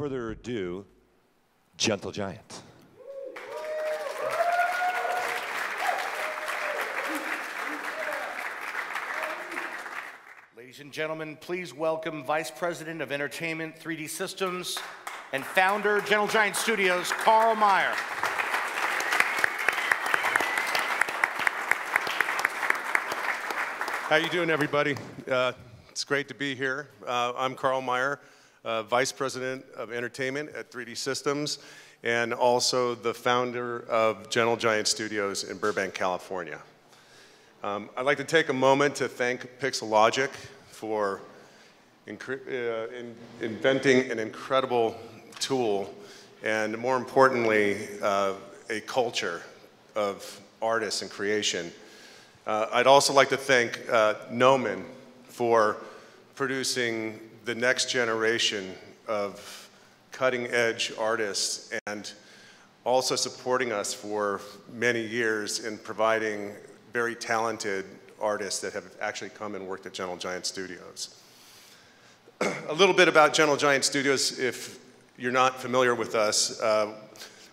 further ado, Gentle Giant. Ladies and gentlemen, please welcome Vice President of Entertainment, 3D Systems, and founder, Gentle Giant Studios, Carl Meyer. How you doing, everybody? It's great to be here. I'm Carl Meyer, Vice President of Entertainment at 3D Systems, and also the founder of Gentle Giant Studios in Burbank, California. I'd like to take a moment to thank Pixelogic for inventing an incredible tool, and more importantly, a culture of artists and creation. I'd also like to thank Noman for producing the next generation of cutting-edge artists and also supporting us for many years in providing very talented artists that have actually come and worked at Gentle Giant Studios. A little bit about Gentle Giant Studios, if you're not familiar with us.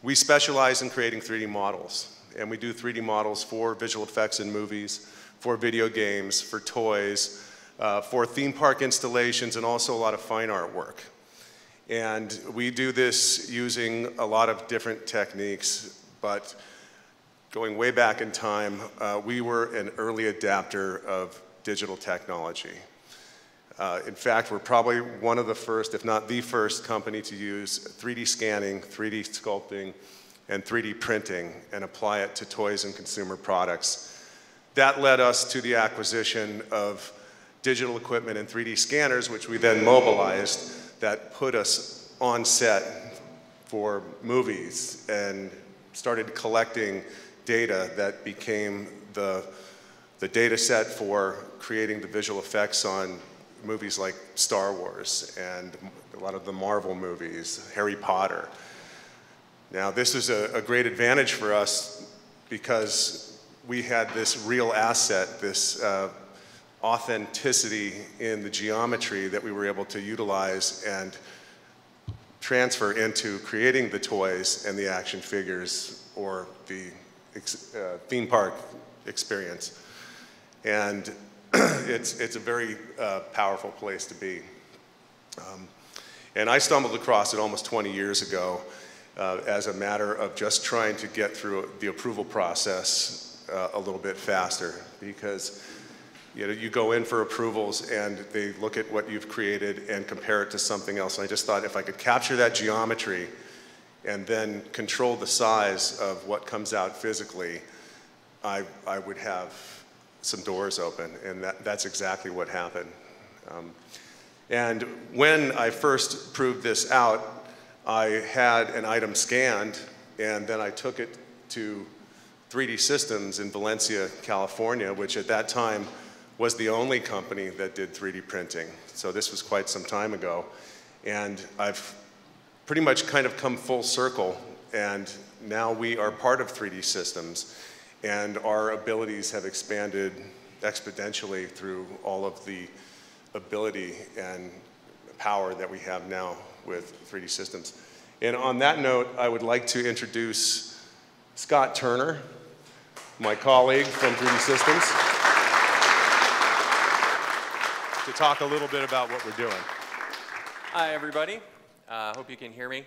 We specialize in creating 3D models. And we do 3D models for visual effects in movies, for video games, for toys, for theme park installations, and also a lot of fine art work. And we do this using a lot of different techniques, but going way back in time, we were an early adapter of digital technology. In fact, we're probably one of the first, if not the first company to use 3D scanning, 3D sculpting, and 3D printing and apply it to toys and consumer products. That led us to the acquisition of digital equipment and 3D scanners, which we then mobilized, that put us on set for movies and started collecting data that became the data set for creating the visual effects on movies like Star Wars and a lot of the Marvel movies, Harry Potter. Now, this is a great advantage for us because we had this real asset, this authenticity in the geometry that we were able to utilize and transfer into creating the toys and the action figures or the theme park experience. And it's a very powerful place to be. And I stumbled across it almost 20 years ago. As a matter of just trying to get through the approval process a little bit faster, because you go in for approvals and they look at what you've created and compare it to something else. And I just thought if I could capture that geometry and then control the size of what comes out physically, I would have some doors open, and that's exactly what happened. And when I first proved this out, I had an item scanned, and then I took it to 3D Systems in Valencia, California, which at that time was the only company that did 3D printing. So this was quite some time ago. And I've pretty much kind of come full circle, and now we are part of 3D Systems, and our abilities have expanded exponentially through all of the ability and power that we have now with 3D Systems. And on that note, I would like to introduce Scott Turner, my colleague from 3D Systems, to talk a little bit about what we're doing. Hi, everybody. Hope you can hear me.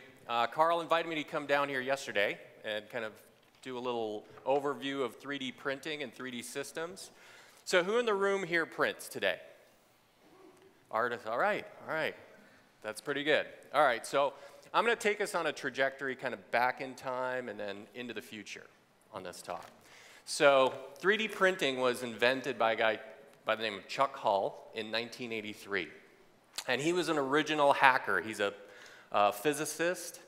Carl invited me to come down here yesterday and kind of do a little overview of 3D printing and 3D systems. So who in the room here prints today? Artists, all right. That's pretty good. All right, so I'm going to take us on a trajectory kind of back in time and then into the future on this talk. So 3D printing was invented by a guy by the name of Chuck Hull in 1983. And he was an original hacker. He's a physicist,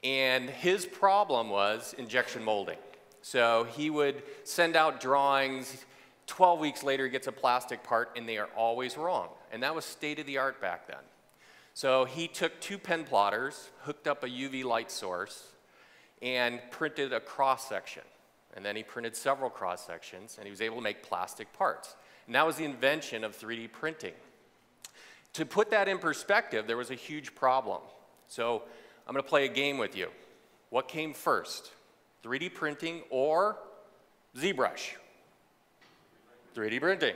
and his problem was injection molding. So he would send out drawings. 12 weeks later, he gets a plastic part, and they are always wrong. And that was state-of-the-art back then. So he took 2 pen plotters, hooked up a UV light source, and printed a cross-section. And then he printed several cross-sections, and he was able to make plastic parts. And that was the invention of 3D printing. To put that in perspective, there was a huge problem. So I'm going to play a game with you. What came first, 3D printing or ZBrush? 3D printing.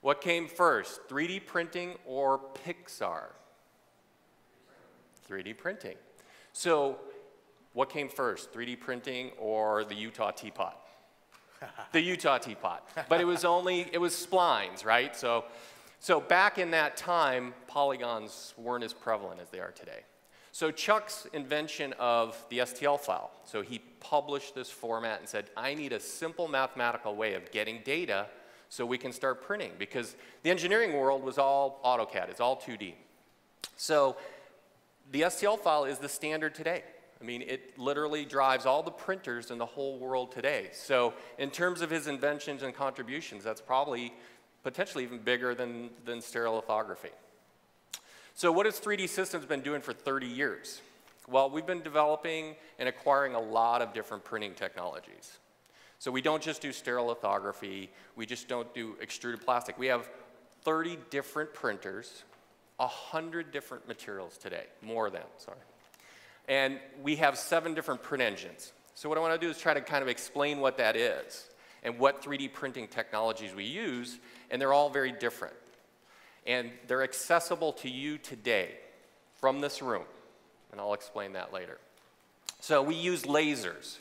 What came first, 3D printing or Pixar? 3D printing. So what came first, 3D printing or the Utah teapot? The Utah teapot. But it was splines, right? So back in that time, polygons weren't as prevalent as they are today. So Chuck's invention of the STL file, so he published this format and said, I need a simple mathematical way of getting data so we can start printing, because the engineering world was all AutoCAD, it's all 2D. So the STL file is the standard today. I mean, it literally drives all the printers in the whole world today. So in terms of his inventions and contributions, that's probably potentially even bigger than stereolithography. So what has 3DSystems been doing for 30 years? Well, we've been developing and acquiring a lot of different printing technologies. So we don't just do stereolithography, we just don't do extruded plastic. We have 30 different printers, 100 different materials today, more than, sorry. And we have 7 different print engines. So what I want to do is try to kind of explain what that is and what 3D printing technologies we use, and they're all very different. And they're accessible to you today from this room, and I'll explain that later. So we use lasers.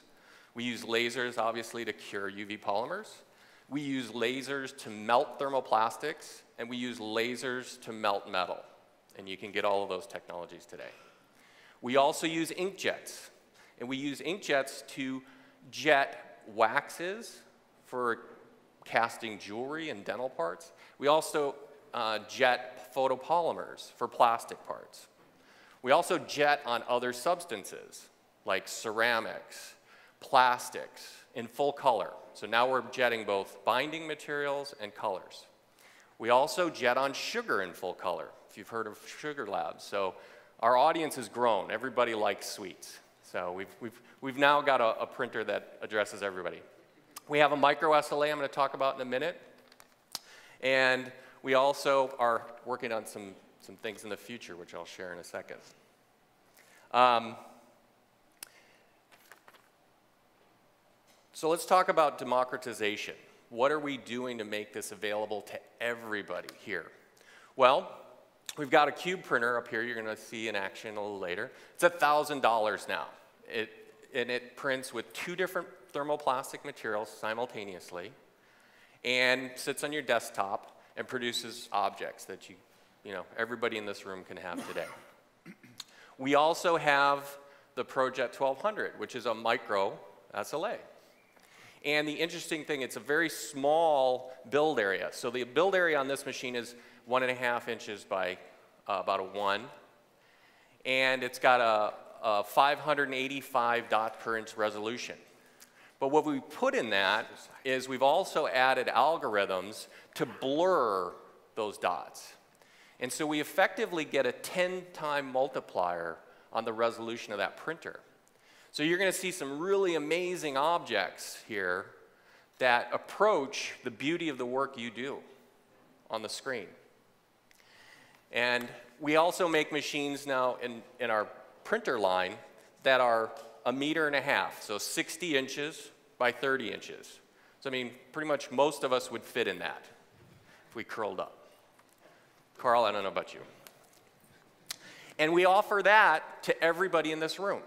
We use lasers, obviously, to cure UV polymers. We use lasers to melt thermoplastics, and we use lasers to melt metal. And you can get all of those technologies today. We also use inkjets, and we use inkjets to jet waxes for casting jewelry and dental parts. We also jet photopolymers for plastic parts. We also jet on other substances like ceramics, plastics in full color. So now we're jetting both binding materials and colors. We also jet on sugar in full color, if you've heard of sugar labs. So our audience has grown. Everybody likes sweets. So we've now got a printer that addresses everybody. We have a micro SLA I'm going to talk about in a minute. And we also are working on some things in the future, which I'll share in a second. So let's talk about democratization. What are we doing to make this available to everybody here? Well, we've got a cube printer up here you're going to see in action a little later. It's $1,000 now. And it prints with 2 different thermoplastic materials simultaneously and sits on your desktop and produces objects that everybody in this room can have today. We also have the ProJet 1200, which is a micro SLA. And the interesting thing, it's a very small build area. So the build area on this machine is 1.5 inches by about a 1. And it's got a 585 dot per inch resolution. But what we put in that is we've also added algorithms to blur those dots. And so we effectively get a 10-time multiplier on the resolution of that printer. So you're going to see some really amazing objects here that approach the beauty of the work you do on the screen. And we also make machines now in our printer line that are 1.5 meters, so 60 inches by 30 inches. So I mean, pretty much most of us would fit in that if we curled up. Carl, I don't know about you. And we offer that to everybody in this room.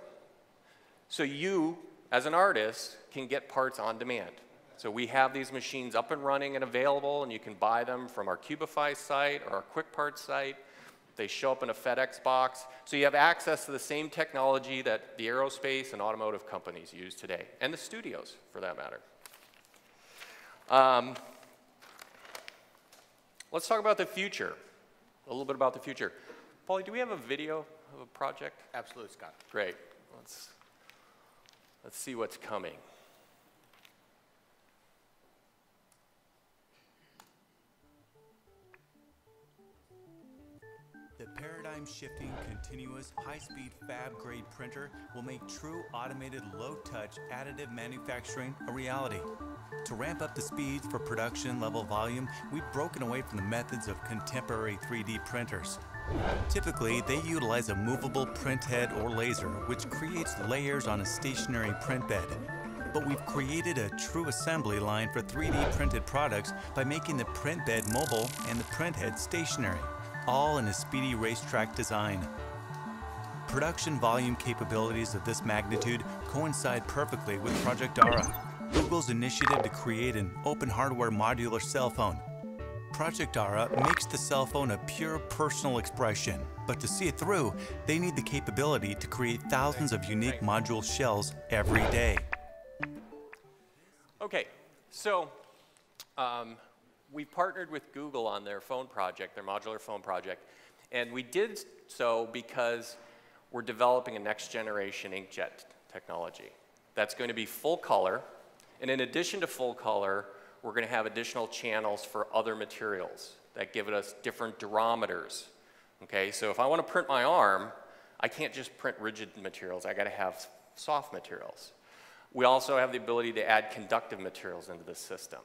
So you, as an artist, can get parts on demand. So we have these machines up and running and available, and you can buy them from our Cubify site or our Quick Parts site. They show up in a FedEx box. So you have access to the same technology that the aerospace and automotive companies use today, and the studios, for that matter. Let's talk about the future, a little bit about the future. Paulie, do we have a video of a project? Absolutely, Scott. Great. Let's see what's coming. The paradigm-shifting, continuous, high-speed fab-grade printer will make true automated, low-touch, additive manufacturing a reality. To ramp up the speeds for production-level volume, we've broken away from the methods of contemporary 3D printers. Typically, they utilize a movable print head or laser, which creates layers on a stationary print bed. But we've created a true assembly line for 3D printed products by making the print bed mobile and the print head stationary, all in a speedy racetrack design. Production volume capabilities of this magnitude coincide perfectly with Project Ara, Google's initiative to create an open hardware modular cell phone. Project Ara makes the cell phone a pure personal expression, but to see it through, they need the capability to create thousands of unique module shells every day. Okay, so we partnered with Google on their phone project, their modular phone project, and we did so because we're developing a next generation inkjet technology that's going to be full color, and in addition to full color, we're going to have additional channels for other materials that give us different durometers. Okay, so if I want to print my arm, I can't just print rigid materials, I got to have soft materials. We also have the ability to add conductive materials into the system.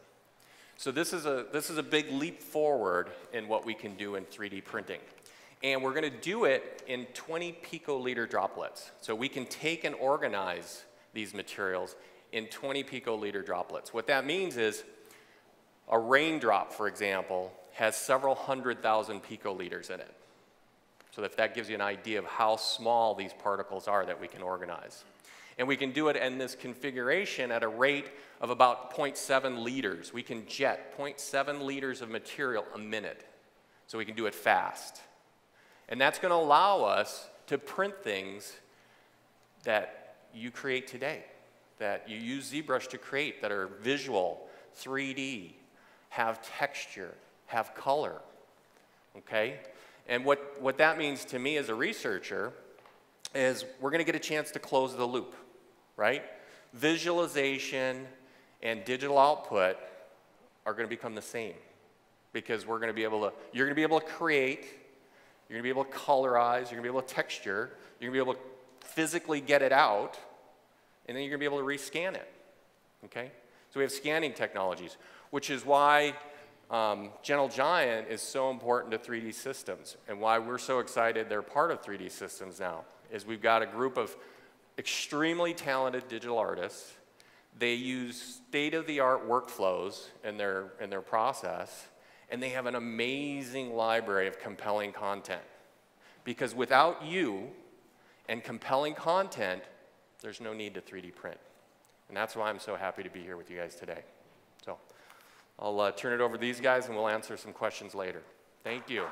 So this is a big leap forward in what we can do in 3D printing. And we're going to do it in 20 picoliter droplets. So we can take and organize these materials in 20 picoliter droplets. What that means is a raindrop, for example, has several 100,000 picoliters in it. So that gives you an idea of how small these particles are that we can organize. And we can do it in this configuration at a rate of about 0.7 liters. We can jet 0.7 liters of material a minute. So we can do it fast. And that's going to allow us to print things that you create today, that you use ZBrush to create, that are visual, 3D, have texture, have color, okay? And what that means to me as a researcher is we're going to get a chance to close the loop, right? Visualization and digital output are going to become the same because we're going to be able to, you're going to be able to create, you're going to be able to colorize, you're going to be able to texture, you're going to be able to physically get it out, and then you're going to be able to rescan it, okay? So we have scanning technologies, which is why Gentle Giant is so important to 3D Systems and why we're so excited they're part of 3D Systems now, is we've got a group of extremely talented digital artists. They use state-of-the-art workflows in their process, and they have an amazing library of compelling content. Because without you and compelling content, there's no need to 3D print. And that's why I'm so happy to be here with you guys today. So I'll turn it over to these guys, and we'll answer some questions later. Thank you.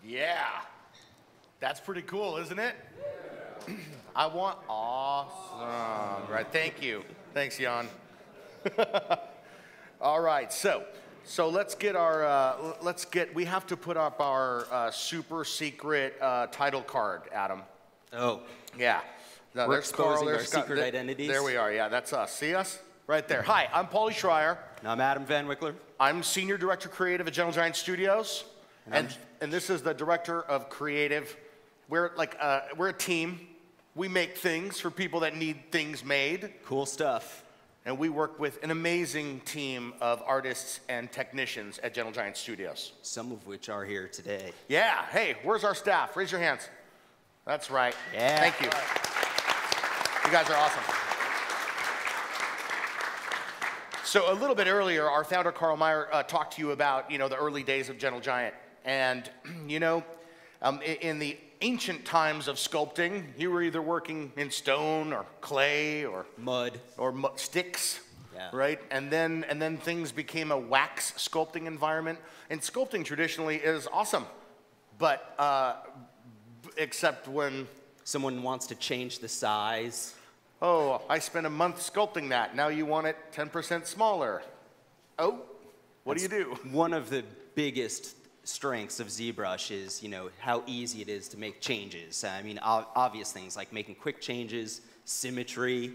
Yeah, that's pretty cool, isn't it? I want, awesome, right, thank you. Thanks, Jan. All right, so let's get our, we have to put up our super secret title card, Adam. Oh. Yeah. No, We're there's Carl, exposing our there's Scott, secret identities. There we are, yeah, that's us. See us? Right there. Hi, I'm Paulie Schreier. And I'm Adam Van Wickler. I'm Senior Director Creative at Gentle Giant Studios. And this is the Director of Creative. We're a team. We make things for people that need things made. Cool stuff. And we work with an amazing team of artists and technicians at Gentle Giant Studios. Some of which are here today. Yeah, hey, where's our staff? Raise your hands. That's right. Yeah. Thank you. You guys are awesome. So a little bit earlier, our founder, Carl Meyer, talked to you about, the early days of Gentle Giant. And, in the ancient times of sculpting, you were either working in stone or clay or mud or sticks, yeah. Right? And then things became a wax sculpting environment. And sculpting traditionally is awesome, but except when someone wants to change the size. Oh, I spent a month sculpting that. Now you want it 10% smaller. Oh, what do you do? One of the biggest strengths of ZBrush is, how easy it is to make changes. I mean, obvious things like making quick changes, symmetry.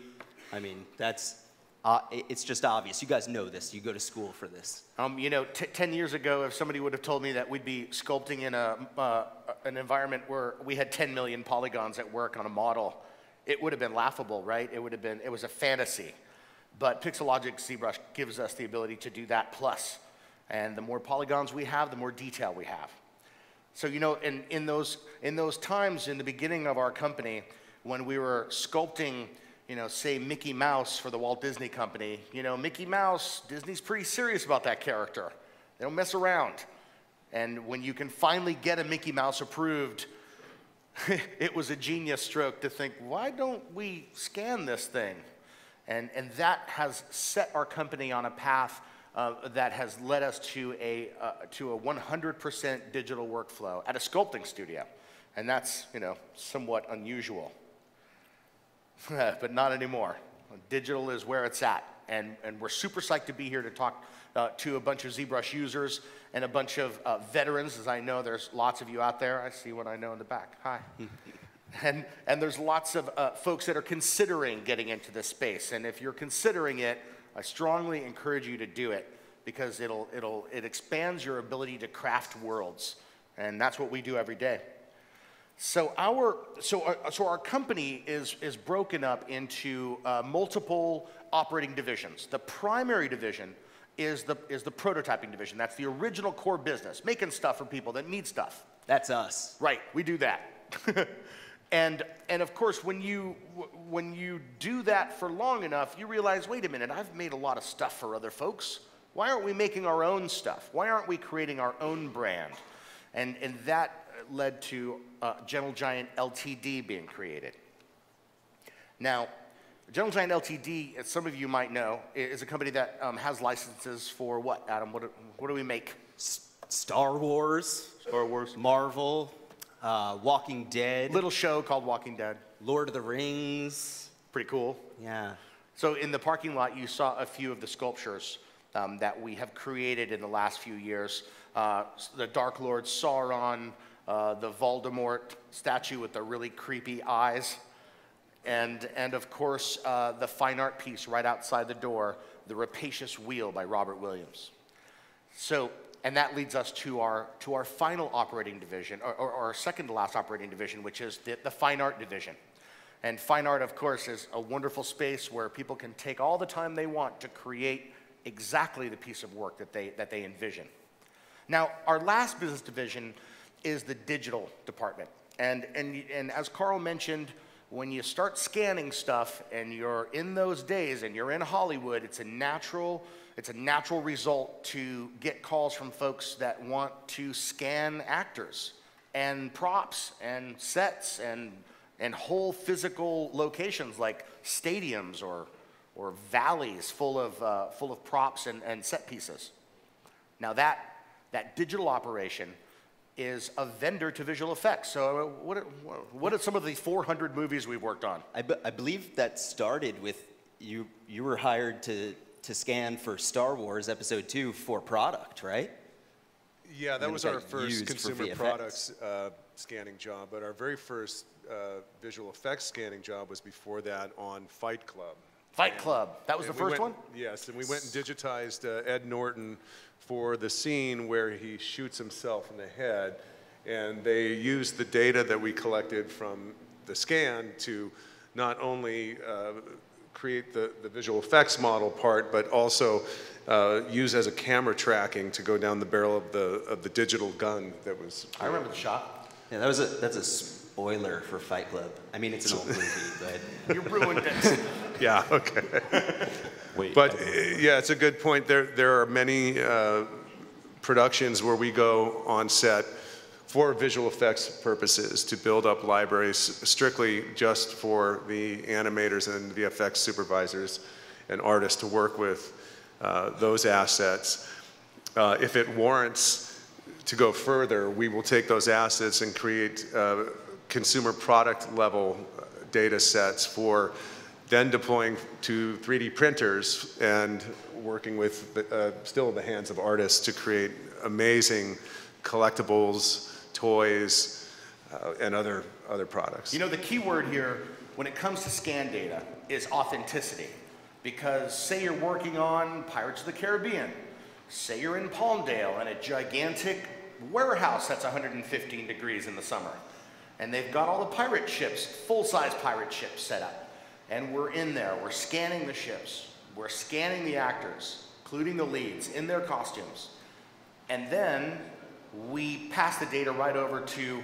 I mean, it's just obvious. You guys know this. You go to school for this. 10 years ago, if somebody would have told me that we'd be sculpting in an environment where we had 10 million polygons at work on a model, it would have been laughable, right? It was a fantasy. But Pixelogic ZBrush gives us the ability to do that plus. And the more polygons we have, the more detail we have. So, you know, in those times in the beginning of our company, when we were sculpting, you know, say Mickey Mouse for the Walt Disney Company, you know, Mickey Mouse, Disney's pretty serious about that character. They don't mess around. And when you can finally get a Mickey Mouse approved, it was a genius stroke to think, why don't we scan this thing? And that has set our company on a path that has led us to a 100% digital workflow at a sculpting studio. And that's, you know, somewhat unusual. But not anymore. Digital is where it's at. And we're super psyched to be here to talk to a bunch of ZBrush users and a bunch of veterans, as I know there's lots of you out there. I see what I know in the back. Hi. And there's lots of folks that are considering getting into this space. And if you're considering it, I strongly encourage you to do it because it expands your ability to craft worlds. And that's what we do every day. So our company is broken up into multiple operating divisions. The primary division is the prototyping division. That's the original core business, making stuff for people that need stuff. That's us. Right, we do that. And of course, when you do that for long enough, you realize, wait a minute, I've made a lot of stuff for other folks. Why aren't we making our own stuff? Why aren't we creating our own brand? And that led to Gentle Giant Ltd being created. Now, Gentle Giant Ltd, as some of you might know, is a company that has licenses for what, Adam? What do we make? Star Wars. Star Wars. Marvel. Walking Dead. Little show called Walking Dead. Lord of the Rings. Pretty cool. Yeah. So in the parking lot, you saw a few of the sculptures that we have created in the last few years. The Dark Lord Sauron, the Voldemort statue with the really creepy eyes, and of course, the fine art piece right outside the door, The Rapacious Wheel by Robert Williams. So, and that leads us to our final operating division, or our second to last operating division, which is the fine art division. And fine art, of course, is a wonderful space where people can take all the time they want to create exactly the piece of work that they envision. Now, our last business division is the digital department. And as Carl mentioned, when you start scanning stuff and you're in those days and you're in Hollywood, it's a natural result to get calls from folks that want to scan actors and props and sets and whole physical locations like stadiums or valleys full of props and set pieces. Now that digital operation is a vendor to visual effects. So what are some of the 400 movies we've worked on? I believe that started with you were hired to scan for Star Wars Episode 2 for product, right? Yeah, that was our first used consumer for products scanning job, but our very first visual effects scanning job was before that on Fight Club. Fight Club, that was the first one? Yes, and we went and digitized Ed Norton for the scene where he shoots himself in the head, and they used the data that we collected from the scan to not only create the visual effects model part, but also use as a camera tracking to go down the barrel of the digital gun that was. I remember the shot. Yeah, that's a spoiler for Fight Club. I mean, it's an old movie, but You ruined it. Yeah, okay. Wait. But yeah, it's a good point. There are many productions where we go on set for visual effects purposes to build up libraries strictly just for the animators and VFX supervisors and artists to work with those assets. If it warrants to go further, we will take those assets and create consumer product level data sets for then deploying to 3D printers and working with still in the hands of artists to create amazing collectibles, toys, and other products. You know, the key word here when it comes to scan data is authenticity. Because say you're working on Pirates of the Caribbean, say you're in Palmdale in a gigantic warehouse that's 115 degrees in the summer, and they've got all the pirate ships, full-size pirate ships set up. And we're in there, we're scanning the ships. we're scanning the actors, including the leads, in their costumes, and then we pass the data right over to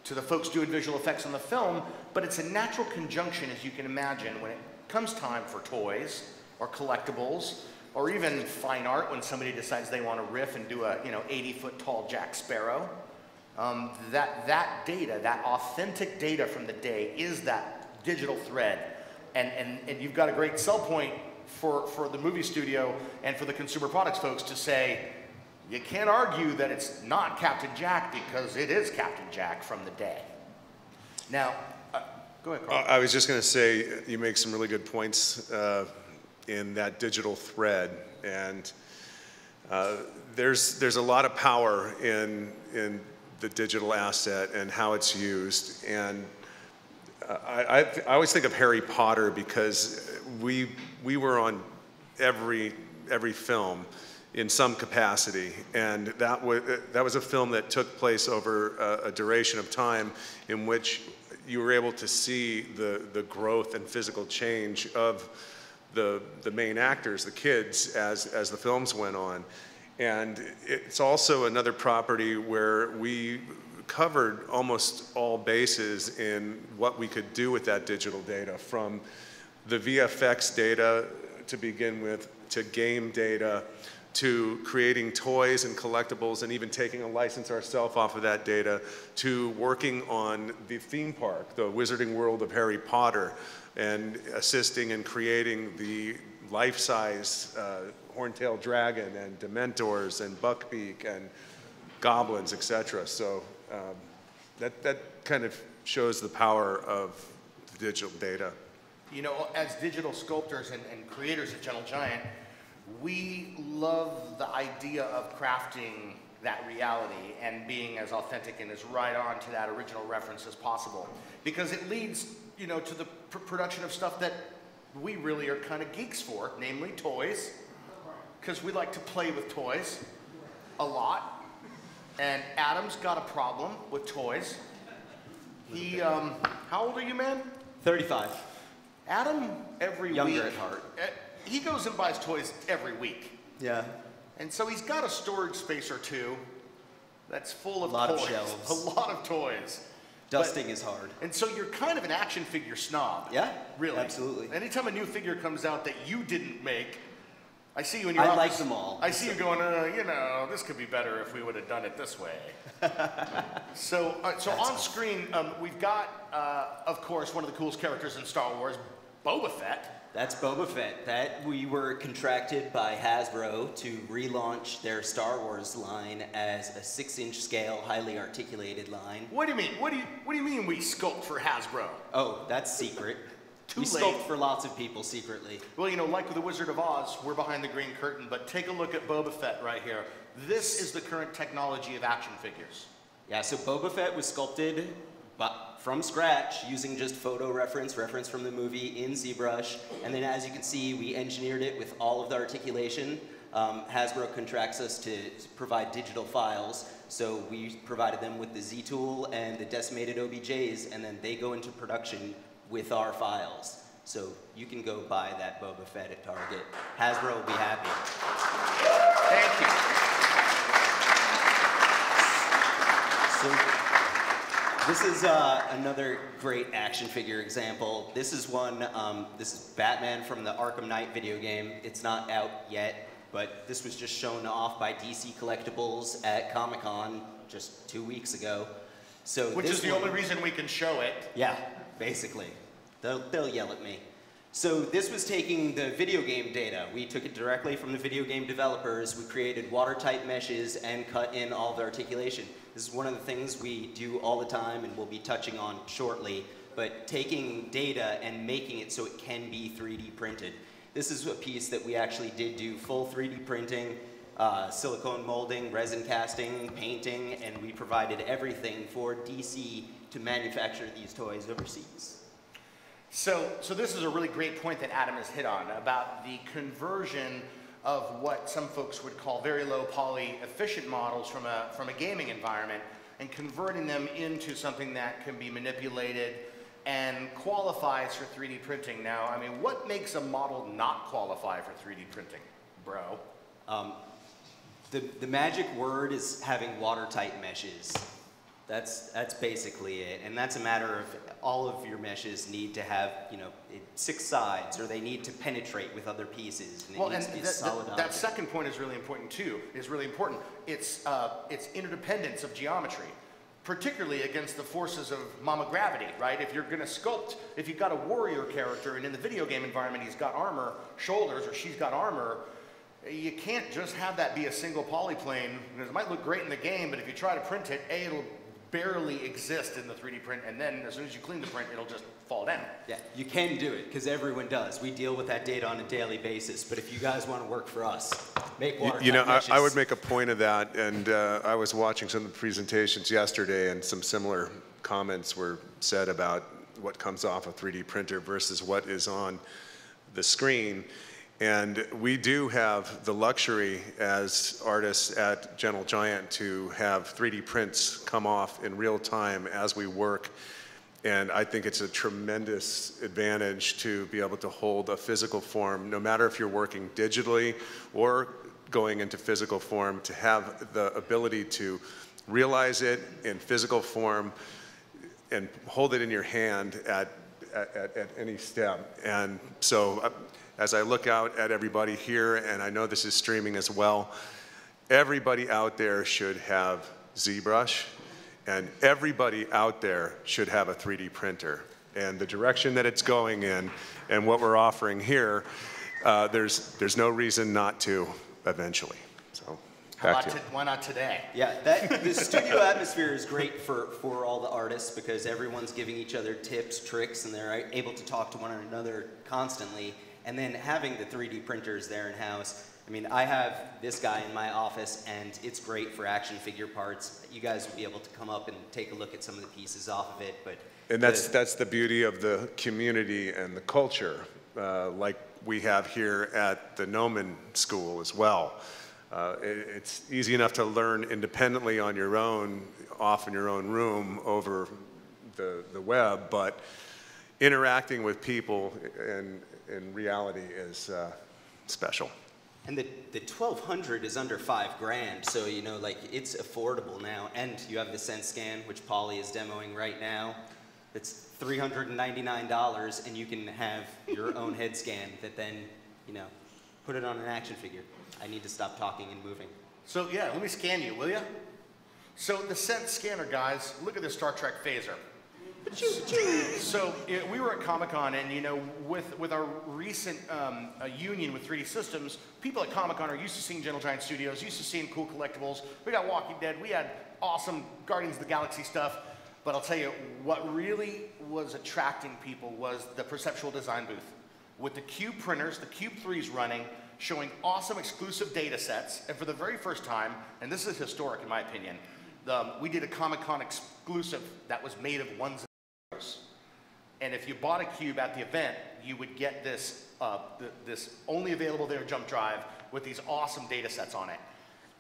the folks doing visual effects on the film. But it's a natural conjunction, as you can imagine, when it comes time for toys or collectibles or even fine art, when somebody decides they want to riff and do a 80-foot tall Jack Sparrow. That data, that authentic data from the day, is that digital thread, and you've got a great sell point for the movie studio and for the consumer products folks to say, you can't argue that it's not Captain Jack, because it is Captain Jack from the day. Now, go ahead, Carl. I was just going to say, you make some really good points in that digital thread, and there's a lot of power in the digital asset and how it's used. And I always think of Harry Potter, because we were on every film in some capacity, and that was a film that took place over a duration of time in which you were able to see the growth and physical change of the main actors, the kids, as the films went on. And it's also another property where we covered almost all bases in what we could do with that digital data, from the VFX data to begin with, to game data, to creating toys and collectibles, and even taking a license ourselves off of that data, to working on the theme park, the Wizarding World of Harry Potter, and assisting in creating the life-size horntail dragon and Dementors and Buckbeak and goblins, etc. So that kind of shows the power of the digital data. You know, as digital sculptors and creators at Gentle Giant, we love the idea of crafting that reality and being as authentic and as right on to that original reference as possible, because it leads, to the production of stuff that we really are kind of geeks for, namely toys, because we like to play with toys a lot. And Adam's got a problem with toys. He, how old are you, man? 35. Adam, every week. Younger at heart. He goes and buys toys every week. Yeah. And so he's got a storage space or two that's full of A lot toys. of shelves. A lot of toys. Dusting is hard. And so you're kind of an action figure snob. Yeah, really. absolutely. Anytime a new figure comes out that you didn't make, I see you in your I office. like them all. I see you going, this could be better if we would have done it this way. So on screen, we've got, of course, one of the coolest characters in Star Wars, Boba Fett. That's Boba Fett. That we were contracted by Hasbro to relaunch their Star Wars line as a 6-inch scale, highly articulated line. What do you mean? What do you mean we sculpt for Hasbro? Oh, that's secret. Too we late. sculpt for lots of people secretly. Well, like with the Wizard of Oz, we're behind the green curtain, but take a look at Boba Fett right here. This is the current technology of action figures. Yeah, so Boba Fett was sculpted from scratch using just photo reference from the movie in ZBrush. And then as you can see, we engineered it with all of the articulation. Hasbro contracts us to provide digital files. So we provided them with the Z tool and the decimated OBJs, and then they go into production with our files. So you can go buy that Boba Fett at Target. Hasbro will be happy. Thank you. So this is another great action figure example. This is one, this is Batman from the Arkham Knight video game. It's not out yet, but this was just shown off by DC Collectibles at Comic-Con just 2 weeks ago. So Which is the only reason we can show it. Yeah, basically. They'll yell at me. So this was taking the video game data. We took it directly from the video game developers. We created watertight meshes and cut in all the articulation. This is one of the things we do all the time and we'll be touching on shortly, but taking data and making it so it can be 3D printed. This is a piece that we actually did do full 3D printing, silicone molding, resin casting, painting, and we provided everything for DC to manufacture these toys overseas. So this is a really great point that Adam has hit on about the conversion of what some folks would call very low poly efficient models from a gaming environment and converting them into something that can be manipulated and qualifies for 3D printing. Now, I mean, what makes a model not qualify for 3D printing, bro? The magic word is having watertight meshes. That's basically it, and that's a matter of all of your meshes need to have 6 sides, or they need to penetrate with other pieces, and it needs to be a solid object. That second point is really important too. It's interdependence of geometry, particularly against the forces of mama gravity, right? If you're going to sculpt, if you've got a warrior character, and in the video game environment he's got armor, shoulders, or she's got armor, you can't just have that be a single polyplane. It might look great in the game, but if you try to print it, it'll barely exist in the 3D print, and then as soon as you clean the print, it'll just fall down. Yeah, you can do it, because everyone does. We deal with that data on a daily basis, but if you guys want to work for us, make watertight meshes. I would make a point of that, and I was watching some of the presentations yesterday, and some similar comments were said about what comes off a 3D printer versus what is on the screen. And we do have the luxury as artists at Gentle Giant to have 3D prints come off in real time as we work. And I think it's a tremendous advantage to be able to hold a physical form, no matter if you're working digitally or going into physical form, to have the ability to realize it in physical form and hold it in your hand at any step. And so, as I look out at everybody here, and I know this is streaming as well, everybody out there should have ZBrush, and everybody out there should have a 3D printer. And the direction that it's going in, and what we're offering here, there's no reason not to eventually. So, back to you. Why not today? Yeah, the studio atmosphere is great for all the artists, because everyone's giving each other tips, tricks, and they're able to talk to one another constantly. And then having the 3D printers there in-house, I mean, I have this guy in my office, and it's great for action figure parts. You guys will be able to come up and take a look at some of the pieces off of it. And that's the beauty of the community and the culture, like we have here at the Gnomon School as well. It's easy enough to learn independently on your own, off in your own room over the web, but interacting with people in reality is special. And the 1200 is under $5,000, so it's affordable now. And you have the SenseScan, which Polly is demoing right now. It's $399, and you can have your own head scan that then put it on an action figure. I need to stop talking and moving. So yeah, let me scan you, will you? So the Sense Scanner, guys, look at this Star Trek phaser. So we were at Comic-Con, and with our recent union with 3DSystems, people at Comic-Con are used to seeing Gentle Giant Studios, used to seeing cool collectibles. We got Walking Dead, we had awesome Guardians of the Galaxy stuff, but I'll tell you, what really was attracting people was the Perceptual Design booth. With the Cube printers, the Cube 3s running, showing awesome exclusive data sets, and for the very first time, and this is historic in my opinion, we did a Comic-Con exclusive that was made of ones. And if you bought a cube at the event, you would get this this only available there jump drive with these awesome data sets on it.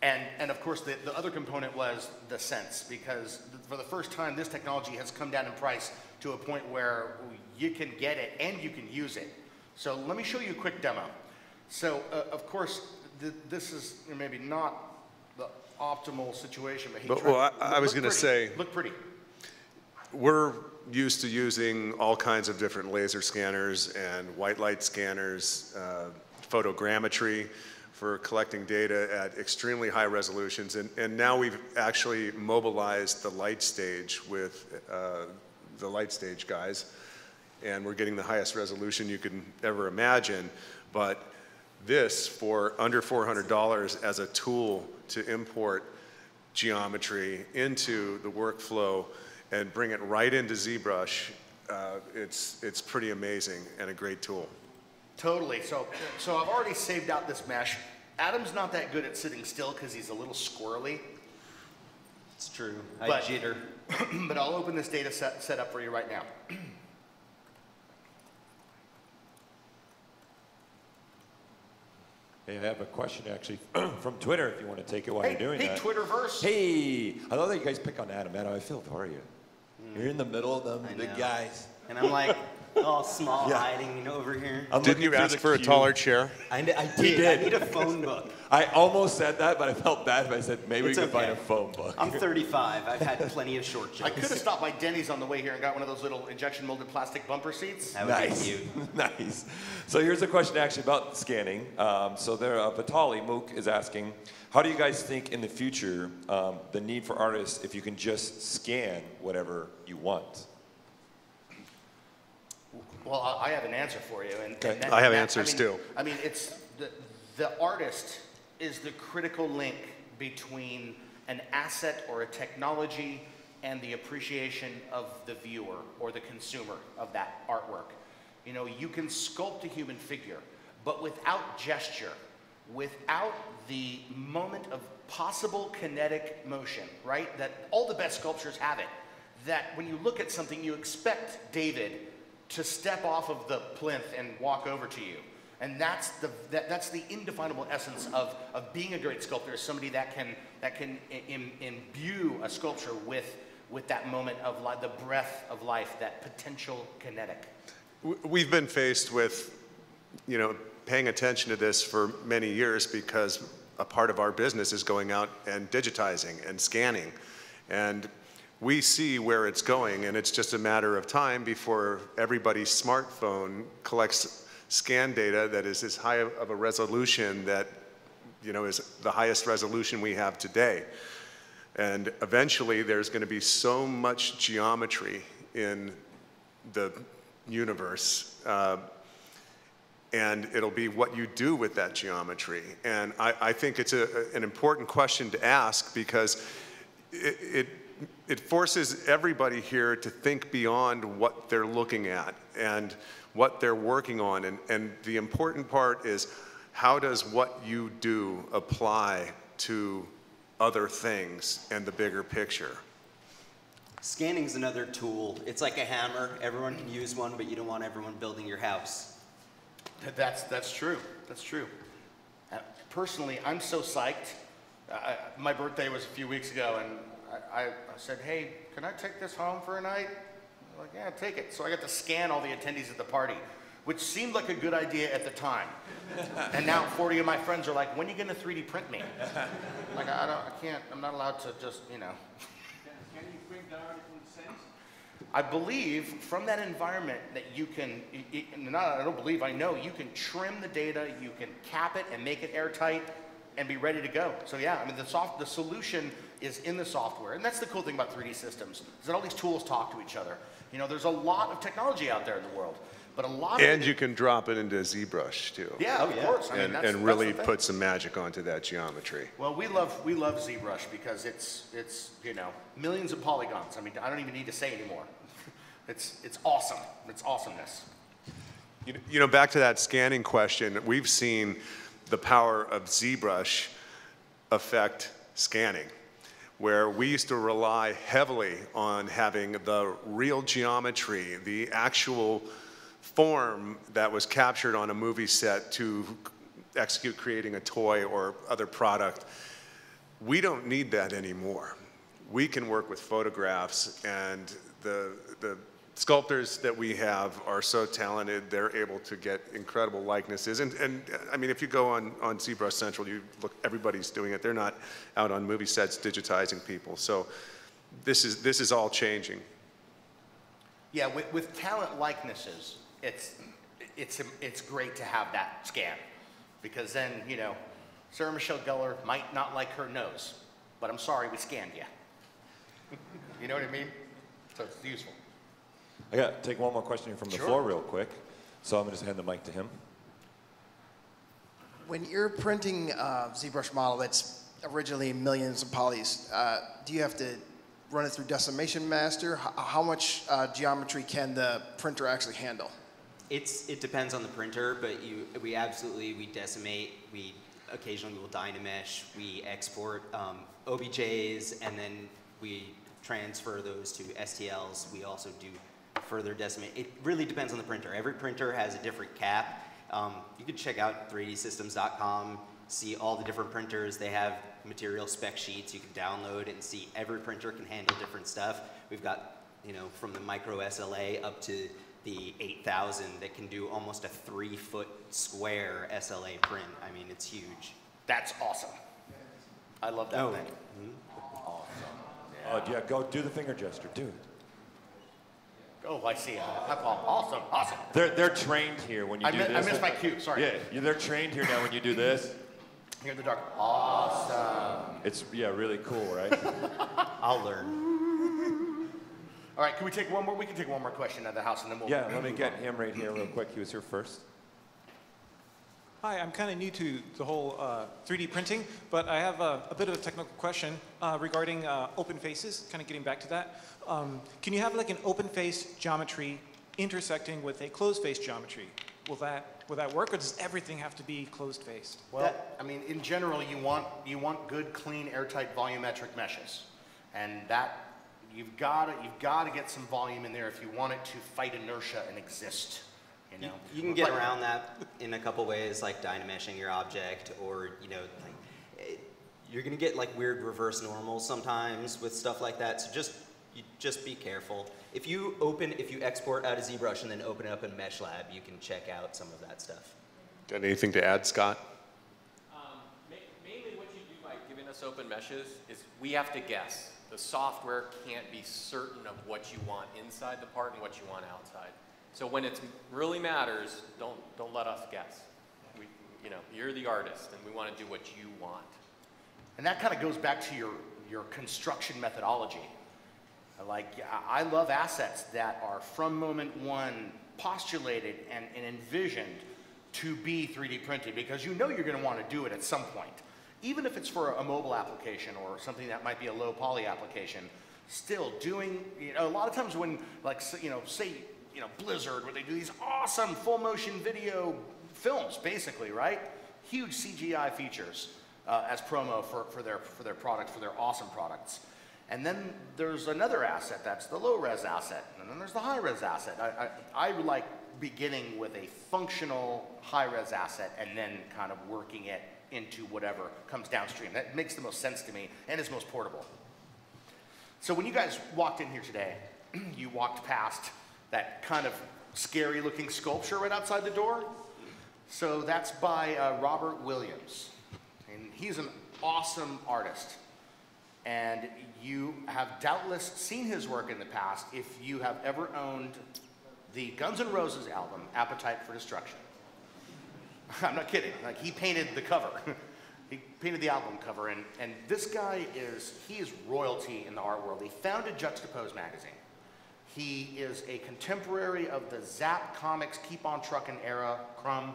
And of course, the other component was the Sense, because for the first time, this technology has come down in price to a point where you can get it and you can use it. So let me show you a quick demo. So of course, this is maybe not the optimal situation, but I was going to say, look pretty. We're used to using all kinds of different laser scanners and white light scanners, photogrammetry for collecting data at extremely high resolutions. And now we've actually mobilized the light stage with the light stage guys. And we're getting the highest resolution you can ever imagine. But this, for under $400 as a tool to import geometry into the workflow and bring it right into ZBrush, it's pretty amazing and a great tool. Totally. So I've already saved out this mesh. Adam's not that good at sitting still because he's a little squirrely. It's true. I jitter. But I'll open this data set up for you right now. Hey, I have a question actually from Twitter if you want to take it while you're doing that. Hey, Twitterverse. Hey, I love that you guys pick on Adam. Adam, I feel for you. You're in the middle of them, big guys. And I'm like, all small, hiding over here. I'm Didn't you looking ask through for a the taller queue. chair? I did. I need a phone book. I almost said that, but I felt bad if I said maybe It's we could find okay. a phone book. I'm 35. I've had plenty of short jokes. I could have stopped by Denny's on the way here and got one of those little injection molded plastic bumper seats. That would Nice, be cute. nice. So here's a question actually about scanning. So there, Vitali Mook is asking, how do you guys think in the future the need for artists if you can just scan whatever you want? Well, I have an answer for you. And I have answers too. I mean, it's the artist is the critical link between an asset or a technology and the appreciation of the viewer or the consumer of that artwork. You know, you can sculpt a human figure, but without gesture, without the moment of possible kinetic motion, right? That all the best sculptures have it. That when you look at something, you expect David to step off of the plinth and walk over to you. And that's the indefinable essence of being a great sculptor, is somebody that can imbue a sculpture with that moment of the breath of life, that potential kinetic. We've been faced with, you know, paying attention to this for many years because a part of our business is going out and digitizing and scanning. And we see where it's going, and it's just a matter of time before everybody's smartphone collects scan data that is as high of a resolution that, you know, is the highest resolution we have today. And eventually there's going to be so much geometry in the universe, and it'll be what you do with that geometry. And I think it's an important question to ask, because it forces everybody here to think beyond what they're looking at and what they're working on. And the important part is, how does what you do apply to other things and the bigger picture? Scanning's another tool. It's like a hammer. Everyone can use one, but you don't want everyone building your house. That's true. That's true. Personally, I'm so psyched. My birthday was a few weeks ago, and I said, hey, can I take this home for a night? They're like, yeah, take it. So I got to scan all the attendees at the party, which seemed like a good idea at the time. And now 40 of my friends are like, when are you going to 3D print me? Like, I can't, I'm not allowed to just, you know. Can you print directly from the cells? I believe from that environment that you can, I don't believe, I know, you can trim the data, you can cap it and make it airtight and be ready to go. So yeah, I mean, the solution is in the software. And that's the cool thing about 3D systems, is that all these tools talk to each other. You know, there's a lot of technology out there in the world, but a lot of And you can drop it into ZBrush too. Yeah, of course. I mean, And really that's the thing. put some magic onto that geometry. Well, we love ZBrush because it's you know, millions of polygons. I mean, I don't even need to say anymore. It's awesome. It's awesomeness. You know, back to that scanning question, we've seen the power of ZBrush affect scanning, where we used to rely heavily on having the real geometry, the actual form that was captured on a movie set to execute creating a toy or other product. We don't need that anymore. We can work with photographs, and the sculptors that we have are so talented, they're able to get incredible likenesses. And I mean, if you go on ZBrush Central, you look, everybody's doing it. They're not out on movie sets digitizing people. So this is all changing. Yeah, with talent likenesses, it's great to have that scan, because then, you know, Sarah Michelle Gellar might not like her nose, but I'm sorry, we scanned you. You know what I mean? So it's useful. I got to take one more question here from the floor real quick. So I'm going to just hand the mic to him. When you're printing a ZBrush model that's originally millions of polys, do you have to run it through Decimation Master? How much geometry can the printer actually handle? It depends on the printer, but we decimate. We occasionally will Dynamesh. We export OBJs, and then we transfer those to STLs. We also do further decimate. It really depends on the printer. Every printer has a different cap. You can check out 3DSystems.com, see all the different printers. They have material spec sheets you can download and see every printer can handle different stuff. We've got you know, from the micro SLA up to the 8000 that can do almost a 3-foot square SLA print. I mean, it's huge. That's awesome. I love that thing. Oh, yeah, go do the finger gesture, do it. Oh, I see. Awesome, awesome. They're trained here when you do this. I missed my cue, sorry. Yeah, they're trained here now when you do this. Here in the dark. Awesome. It's, yeah, really cool, right? I'll learn. All right, can we take one more? We can take one more question at the house and then we'll... Yeah, let me get him right here real quick. He was here first. Hi, I'm kind of new to the whole 3D printing, but I have a bit of a technical question regarding open faces, kind of getting back to that. Can you have like an open face geometry intersecting with a closed face geometry? Will that work, or does everything have to be closed faced? Well, I mean, in general, you want good, clean, airtight, volumetric meshes, and that you've got to get some volume in there if you want it to fight inertia and exist. You know, you can get around that in a couple ways, like dynameshing your object, or you know, like you're gonna get like weird reverse normals sometimes with stuff like that. So just be careful. If you export out of ZBrush and then open it up in MeshLab, you can check out some of that stuff. Got anything to add, Scott? Mainly what you do by giving us open meshes is we have to guess. The software can't be certain of what you want inside the part and what you want outside. So when it really matters, don't let us guess. You know, you're the artist, and we want to do what you want. And that kind of goes back to your construction methodology. Like, I love assets that are from moment one postulated and envisioned to be 3D printed, because you know you're going to want to do it at some point. Even if it's for a mobile application or something that might be a low poly application, still doing, you know, a lot of times when, like, you know, say, you know, Blizzard, where they do these awesome full motion video films, basically, right? Huge CGI features as promo for their product, for their awesome products. And then there's another asset, that's the low res asset, and then there's the high res asset. I like beginning with a functional high res asset and then kind of working it into whatever comes downstream. That makes the most sense to me and is most portable. So when you guys walked in here today, you walked past that kind of scary looking sculpture right outside the door. So that's by Robert Williams. And he's an awesome artist. And you have doubtless seen his work in the past if you have ever owned the Guns N' Roses album, Appetite for Destruction. I'm not kidding, like he painted the cover. He painted the album cover, and this guy is royalty in the art world. He founded Juxtapose magazine. He is a contemporary of the Zap Comics Keep on Truckin' era, Crumb,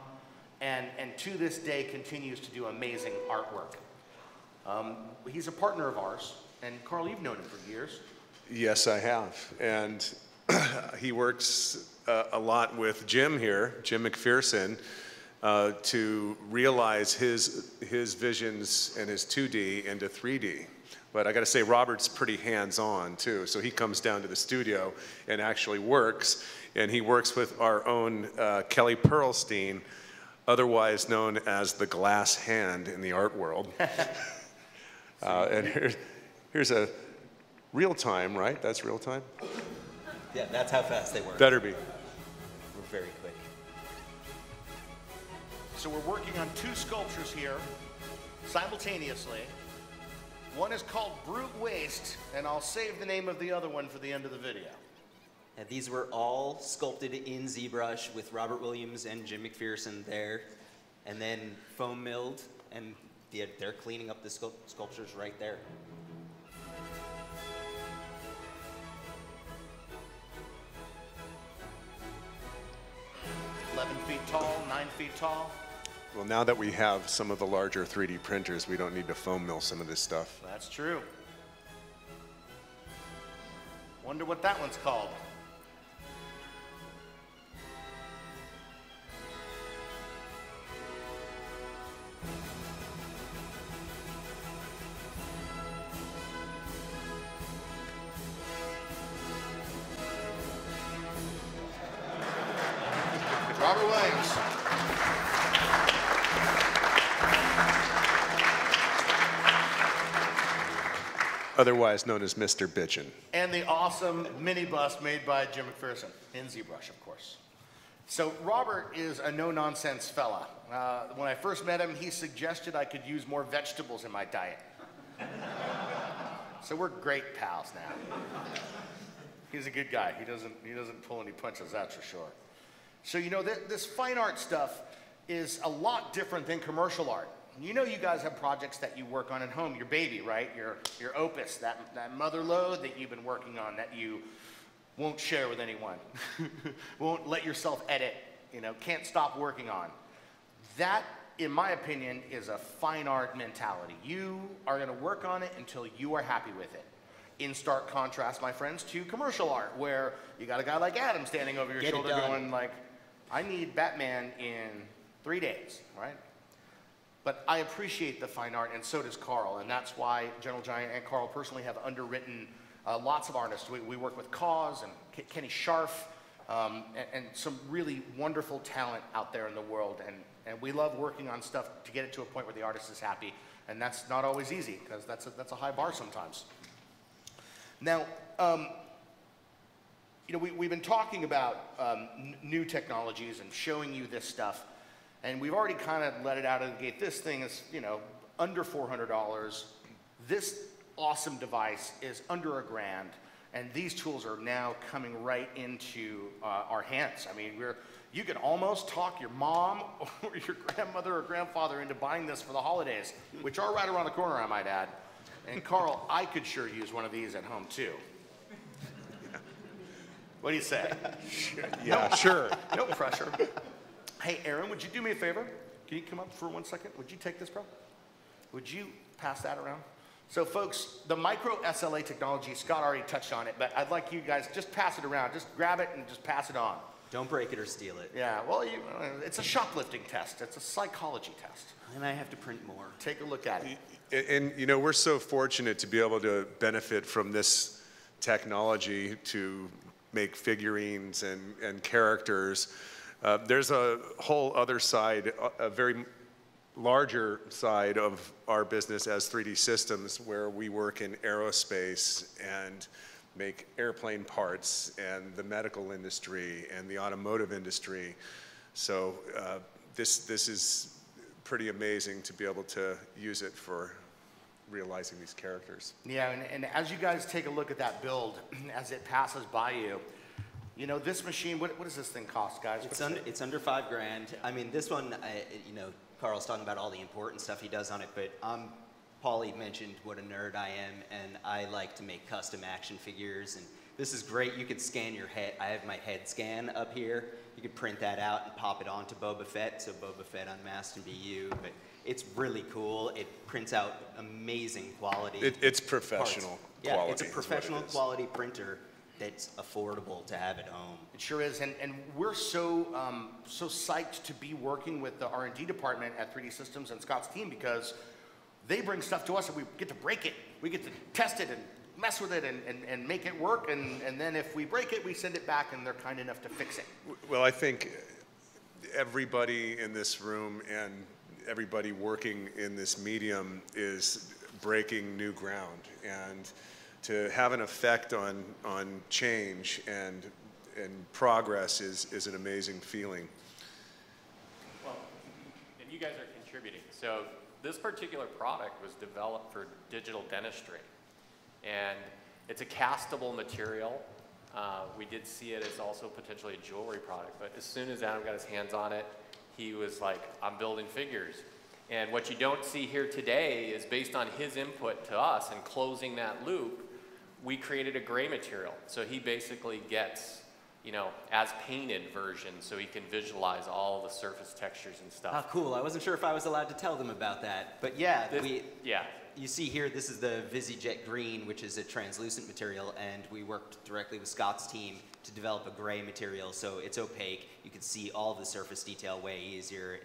and to this day continues to do amazing artwork. He's a partner of ours, and Carl, you've known him for years. Yes, I have. And he works a lot with Jim here, Jim McPherson, to realize his visions and his 2D into 3D. But I got to say, Robert's pretty hands-on too. So he comes down to the studio and actually works. And he works with our own Kelly Pearlstein, otherwise known as the glass hand in the art world. And here's a real time, right? That's real time? Yeah, that's how fast they work. Better be. We're very quick. So we're working on two sculptures here simultaneously. One is called Brute Waste, and I'll save the name of the other one for the end of the video. And these were all sculpted in ZBrush with Robert Williams and Jim McPherson there, and then foam milled, and they're cleaning up the sculptures right there. Feet tall, 9 feet tall. Well, now that we have some of the larger 3D printers, we don't need to foam mill some of this stuff. That's true. Wonder what that one's called. Robert Williams. otherwise known as Mr. Bitchin. And the awesome mini bust made by Jim McPherson in ZBrush, of course. So Robert is a no-nonsense fella. When I first met him, he suggested I could use more vegetables in my diet. So we're great pals now. He's a good guy. He doesn't pull any punches, that's for sure. So you know, this fine art stuff is a lot different than commercial art. You know, you guys have projects that you work on at home, your baby, right? Your opus, that mother lode that you've been working on that you won't share with anyone, won't let yourself edit, you know, can't stop working on. That, in my opinion, is a fine art mentality. You are gonna work on it until you are happy with it. In stark contrast, my friends, to commercial art, where you got a guy like Adam standing over your shoulder going like, I need Batman in 3 days, right? But I appreciate the fine art, and so does Carl, and that's why Gentle Giant and Carl personally have underwritten lots of artists. We work with Cause and Kenny Scharf, and some really wonderful talent out there in the world, and we love working on stuff to get it to a point where the artist is happy, and that's not always easy, because that's a high bar sometimes. Now, you know, we've been talking about new technologies and showing you this stuff, and we've already kind of let it out of the gate. This thing is, you know, under $400. This awesome device is under $1,000, and these tools are now coming right into our hands. I mean, you can almost talk your mom or your grandmother or grandfather into buying this for the holidays, which are right around the corner, I might add. And Carl, I could sure use one of these at home too. What do you say? Yeah, sure. No pressure. Hey, Aaron, would you do me a favor? Can you come up for 1 second? Would you take this, bro? Would you pass that around? So, folks, the micro SLA technology, Scott already touched on it, but I'd like you guys just pass it around. Just grab it and just pass it on. Don't break it or steal it. Yeah, well, it's a shoplifting test. It's a psychology test. And I have to print more. Take a look at it. And you know, we're so fortunate to be able to benefit from this technology to make figurines and characters. There's a whole other side, a very larger side of our business as 3DSystems, where we work in aerospace and make airplane parts, and the medical industry and the automotive industry. So this is pretty amazing to be able to use it for realizing these characters. Yeah, and as you guys take a look at that build, as it passes by you, you know, this machine, what does this thing cost, guys? It's under $5,000. I mean, this one, you know, Carl's talking about all the important stuff he does on it, but Paulie mentioned what a nerd I am, and I like to make custom action figures, and this is great. You could scan your head. I have my head scan up here. You could print that out and pop it onto Boba Fett, so Boba Fett unmasked and be you, but it's really cool. It prints out amazing quality. It's professional quality. Yeah, it's a professional quality printer that's affordable to have at home. It sure is, and we're so psyched to be working with the R&D department at 3DSystems and Scott's team, because they bring stuff to us and we get to break it. We get to test it and mess with it and make it work, and then if we break it, we send it back, and they're kind enough to fix it. Well, I think everybody in this room and everybody working in this medium is breaking new ground, and to have an effect on change and progress is an amazing feeling. Well, and you guys are contributing. So this particular product was developed for digital dentistry, and it's a castable material. We did see it as also potentially a jewelry product, but as soon as Adam got his hands on it, he was like, I'm building figures. And what you don't see here today is based on his input to us and closing that loop, we created a gray material. So he basically gets, you know, as painted version, so he can visualize all the surface textures and stuff. Oh, cool. I wasn't sure if I was allowed to tell them about that. But yeah, you see here, this is the VisiJet Green, which is a translucent material, and we worked directly with Scott's team to develop a gray material, so it's opaque. You can see all the surface detail way easier.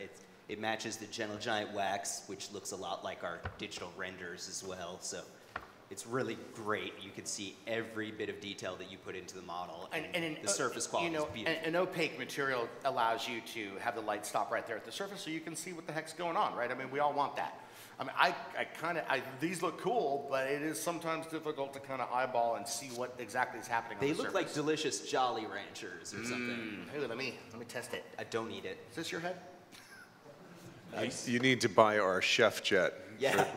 It matches the Gentle Giant wax, which looks a lot like our digital renders as well. So it's really great. You can see every bit of detail that you put into the model, and the surface quality is beautiful. An opaque material allows you to have the light stop right there at the surface so you can see what the heck's going on, right? I mean, we all want that. I mean, these look cool, but it is sometimes difficult to kind of eyeball and see what exactly is happening on the surface. They look like delicious Jolly Ranchers or something. Hey, let me test it. I don't eat it. Is this your head? Nice. You need to buy our chef jet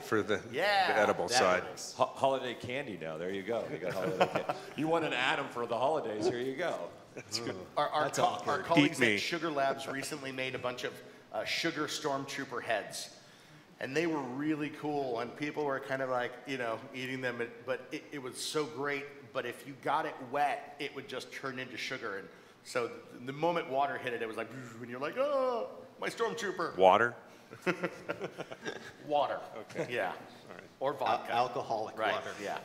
for the edible side. Holiday candy now. There you go. You got holiday candy. You want an Atom for the holidays. Here you go. That's good. Our colleagues at Sugar Labs recently made a bunch of sugar stormtrooper heads. And they were really cool, and people were kind of like, you know, eating them, but it was so great. But if you got it wet, it would just turn into sugar. And so the moment water hit it, it was like, and you're like, oh, my stormtrooper. Water? Water. Okay. Yeah. All right. Or vodka. Alcoholic right. water. Yeah.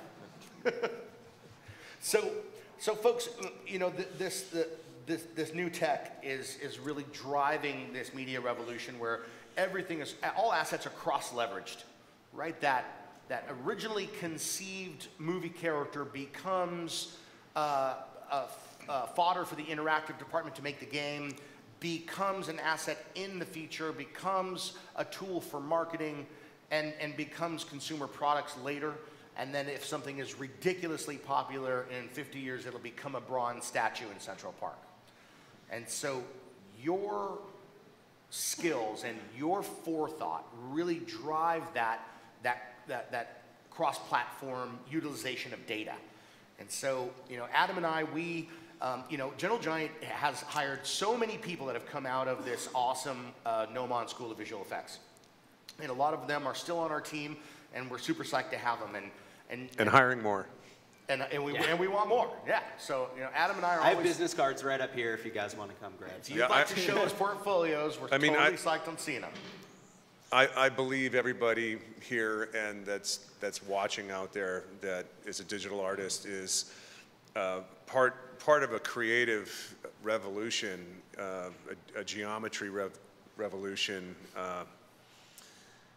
So folks, you know, this new tech is really driving this media revolution where all assets are cross-leveraged, right? That originally conceived movie character becomes fodder for the interactive department to make the game, becomes an asset in the feature, becomes a tool for marketing, and becomes consumer products later. And then if something is ridiculously popular, in 50 years, it'll become a bronze statue in Central Park. And so your skills and your forethought really drive that cross-platform utilization of data. And so, you know, Adam and I, you know, Gentle Giant has hired so many people that have come out of this awesome Nomon School of Visual Effects. And a lot of them are still on our team, and we're super psyched to have them. And hiring more. And we want more, yeah. So, you know, Adam and I are I have business cards right up here if you guys want to come grab some. If you'd like to show us portfolios, we're totally psyched on seeing them. I believe everybody here and that's watching out there that is a digital artist is part of a creative revolution, a geometry revolution,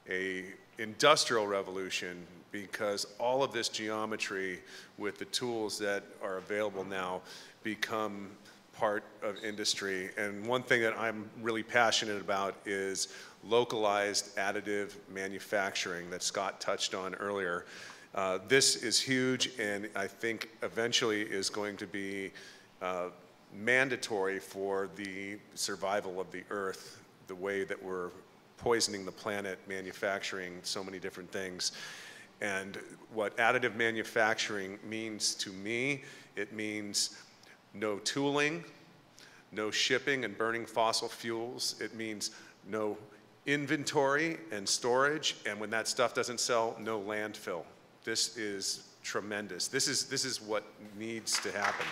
a industrial revolution, because all of this geometry with the tools that are available now become part of industry. And one thing that I'm really passionate about is localized additive manufacturing that Scott touched on earlier. This is huge, and I think eventually is going to be mandatory for the survival of the Earth, the way that we're poisoning the planet, manufacturing so many different things. And what additive manufacturing means to me, it means no tooling, no shipping and burning fossil fuels. It means no inventory and storage, and when that stuff doesn't sell, no landfill. This is tremendous. This is what needs to happen.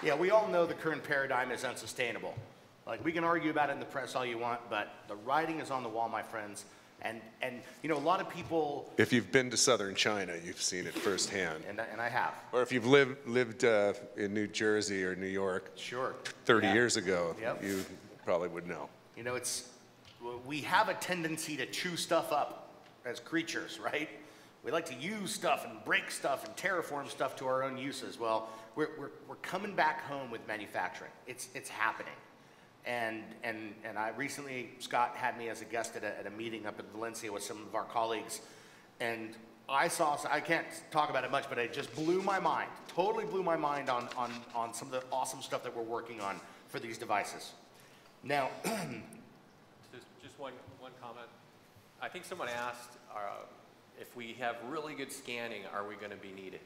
Yeah, we all know the current paradigm is unsustainable. Like, we can argue about it in the press all you want, but the writing is on the wall, my friends. And you know, a lot of people... If you've been to southern China, you've seen it firsthand. And I have. Or if you've lived in New Jersey or New York 30 years ago, you probably would know. You know, we have a tendency to chew stuff up as creatures, right? We like to use stuff and break stuff and terraform stuff to our own uses. Well, we're coming back home with manufacturing. It's happening. And I recently, Scott had me as a guest at a meeting up in Valencia with some of our colleagues, and I can't talk about it much, but it just blew my mind, totally blew my mind on some of the awesome stuff that we're working on for these devices. Now, just one comment. I think someone asked if we have really good scanning, are we going to be needed?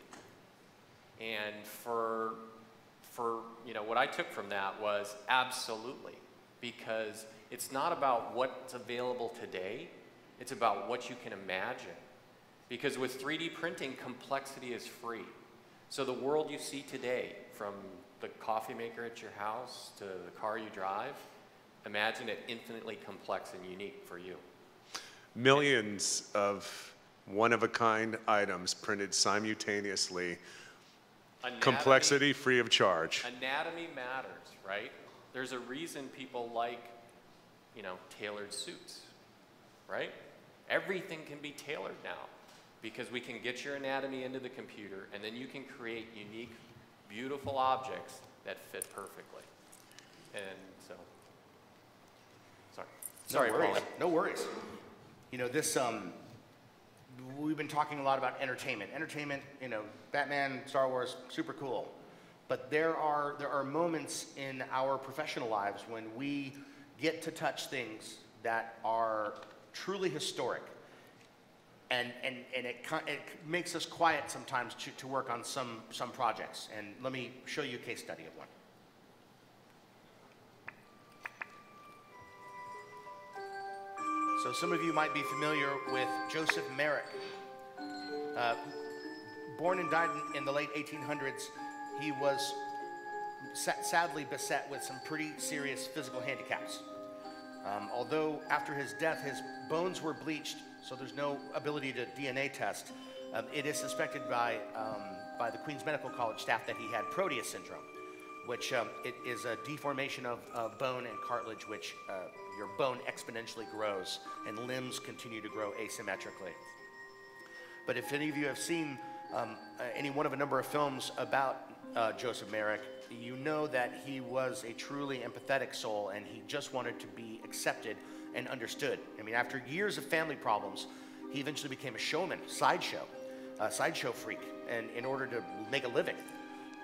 And for you know, what I took from that was absolutely, because it's not about what's available today, it's about what you can imagine. Because with 3D printing, complexity is free. So the world you see today, from the coffee maker at your house to the car you drive, imagine it infinitely complex and unique for you. Millions of one-of-a-kind items printed simultaneously. Anatomy, complexity free of charge. Anatomy matters, right? There's a reason people like, you know, tailored suits, right? Everything can be tailored now because we can get your anatomy into the computer, and then you can create unique, beautiful objects that fit perfectly. And so, sorry, no worries. Pauline. No worries. You know, this, we've been talking a lot about entertainment. Entertainment, you know, Batman, Star Wars, super cool. But there are moments in our professional lives when we get to touch things that are truly historic. And it makes us quiet sometimes to work on some projects. And let me show you a case study of one. So some of you might be familiar with Joseph Merrick. Born and died in the late 1800s, he was sadly beset with some pretty serious physical handicaps. Although after his death, his bones were bleached, so there's no ability to DNA test, it is suspected by the Queen's Medical College staff that he had Proteus syndrome, which it is a deformation of bone and cartilage, which your bone exponentially grows and limbs continue to grow asymmetrically. But if any of you have seen any one of a number of films about Joseph Merrick, you know that he was a truly empathetic soul and he just wanted to be accepted and understood. I mean, after years of family problems, he eventually became a showman, sideshow freak, and in order to make a living.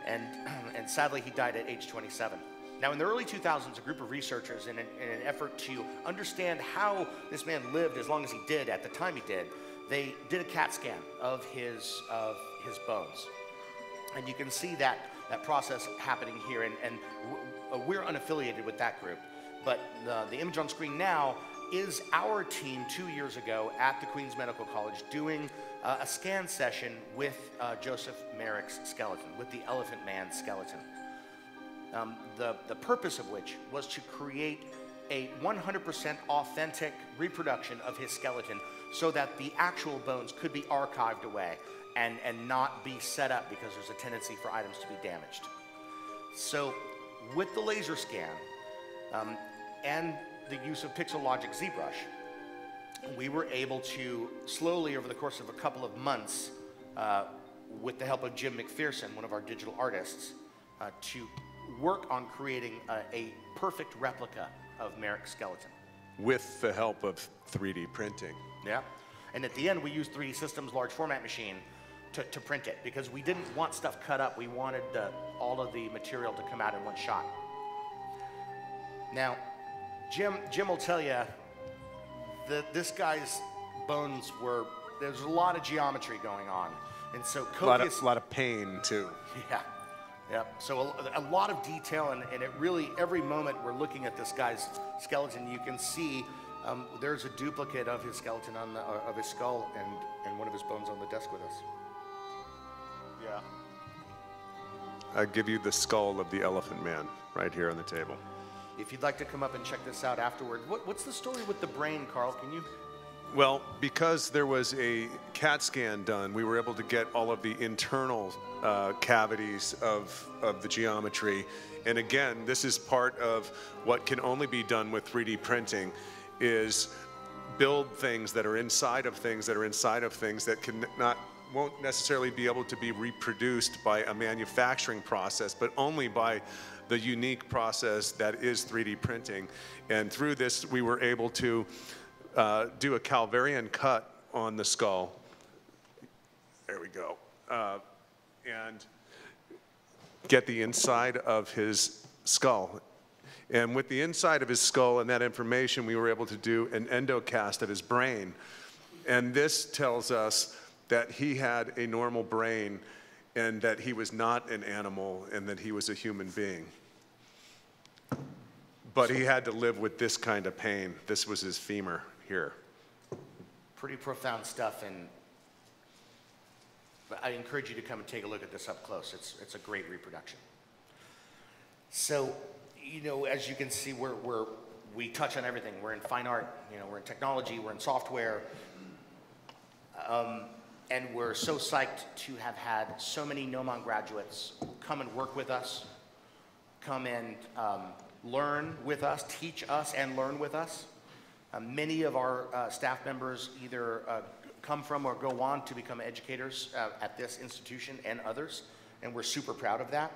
And sadly, he died at age 27. Now, in the early 2000s, a group of researchers, in an effort to understand how this man lived as long as he did at the time he did, they did a CAT scan of his bones. And you can see that process happening here, and we're unaffiliated with that group. But the image on screen now is our team 2 years ago at the Queen's Medical College doing a scan session with Joseph Merrick's skeleton, with the Elephant Man skeleton. The purpose of which was to create a 100% authentic reproduction of his skeleton so that the actual bones could be archived away and not be set up because there's a tendency for items to be damaged. So with the laser scan and the use of Pixelogic ZBrush, we were able to slowly over the course of a couple of months, with the help of Jim McPherson, one of our digital artists, to work on creating a perfect replica of Merrick's skeleton. With the help of 3D printing. Yeah, and at the end we used 3DSystems large format machine to print it because we didn't want stuff cut up. We wanted all of the material to come out in one shot. Now, Jim will tell you that this guy's bones there's a lot of geometry going on. And so copious... A lot of pain too. Yeah, so a lot of detail, and it really, every moment we're looking at this guy's skeleton, you can see there's a duplicate of his skeleton of his skull and one of his bones on the desk with us. Yeah. I give you the skull of the Elephant Man right here on the table. If you'd like to come up and check this out afterward, what's the story with the brain, Carl? Can you? Well, because there was a CAT scan done, we were able to get all of the internal cavities of the geometry. And again, this is part of what can only be done with 3D printing, is build things that are inside of things that are inside of things that won't necessarily be able to be reproduced by a manufacturing process, but only by the unique process that is 3D printing. And through this, we were able to do a Calvarian cut on the skull. There we go. And get the inside of his skull. And with the inside of his skull and that information, we were able to do an endocast of his brain. And this tells us that he had a normal brain and that he was not an animal and that he was a human being. But he had to live with this kind of pain. This was his femur here. Pretty profound stuff, and I encourage you to come and take a look at this up close. It's a great reproduction. So, you know, as you can see, we touch on everything. We're in fine art, you know, we're in technology, we're in software, and we're so psyched to have had so many Gnomon graduates come and work with us, come and learn with us, teach us and learn with us. Many of our staff members either come from or go on to become educators at this institution and others, and we're super proud of that.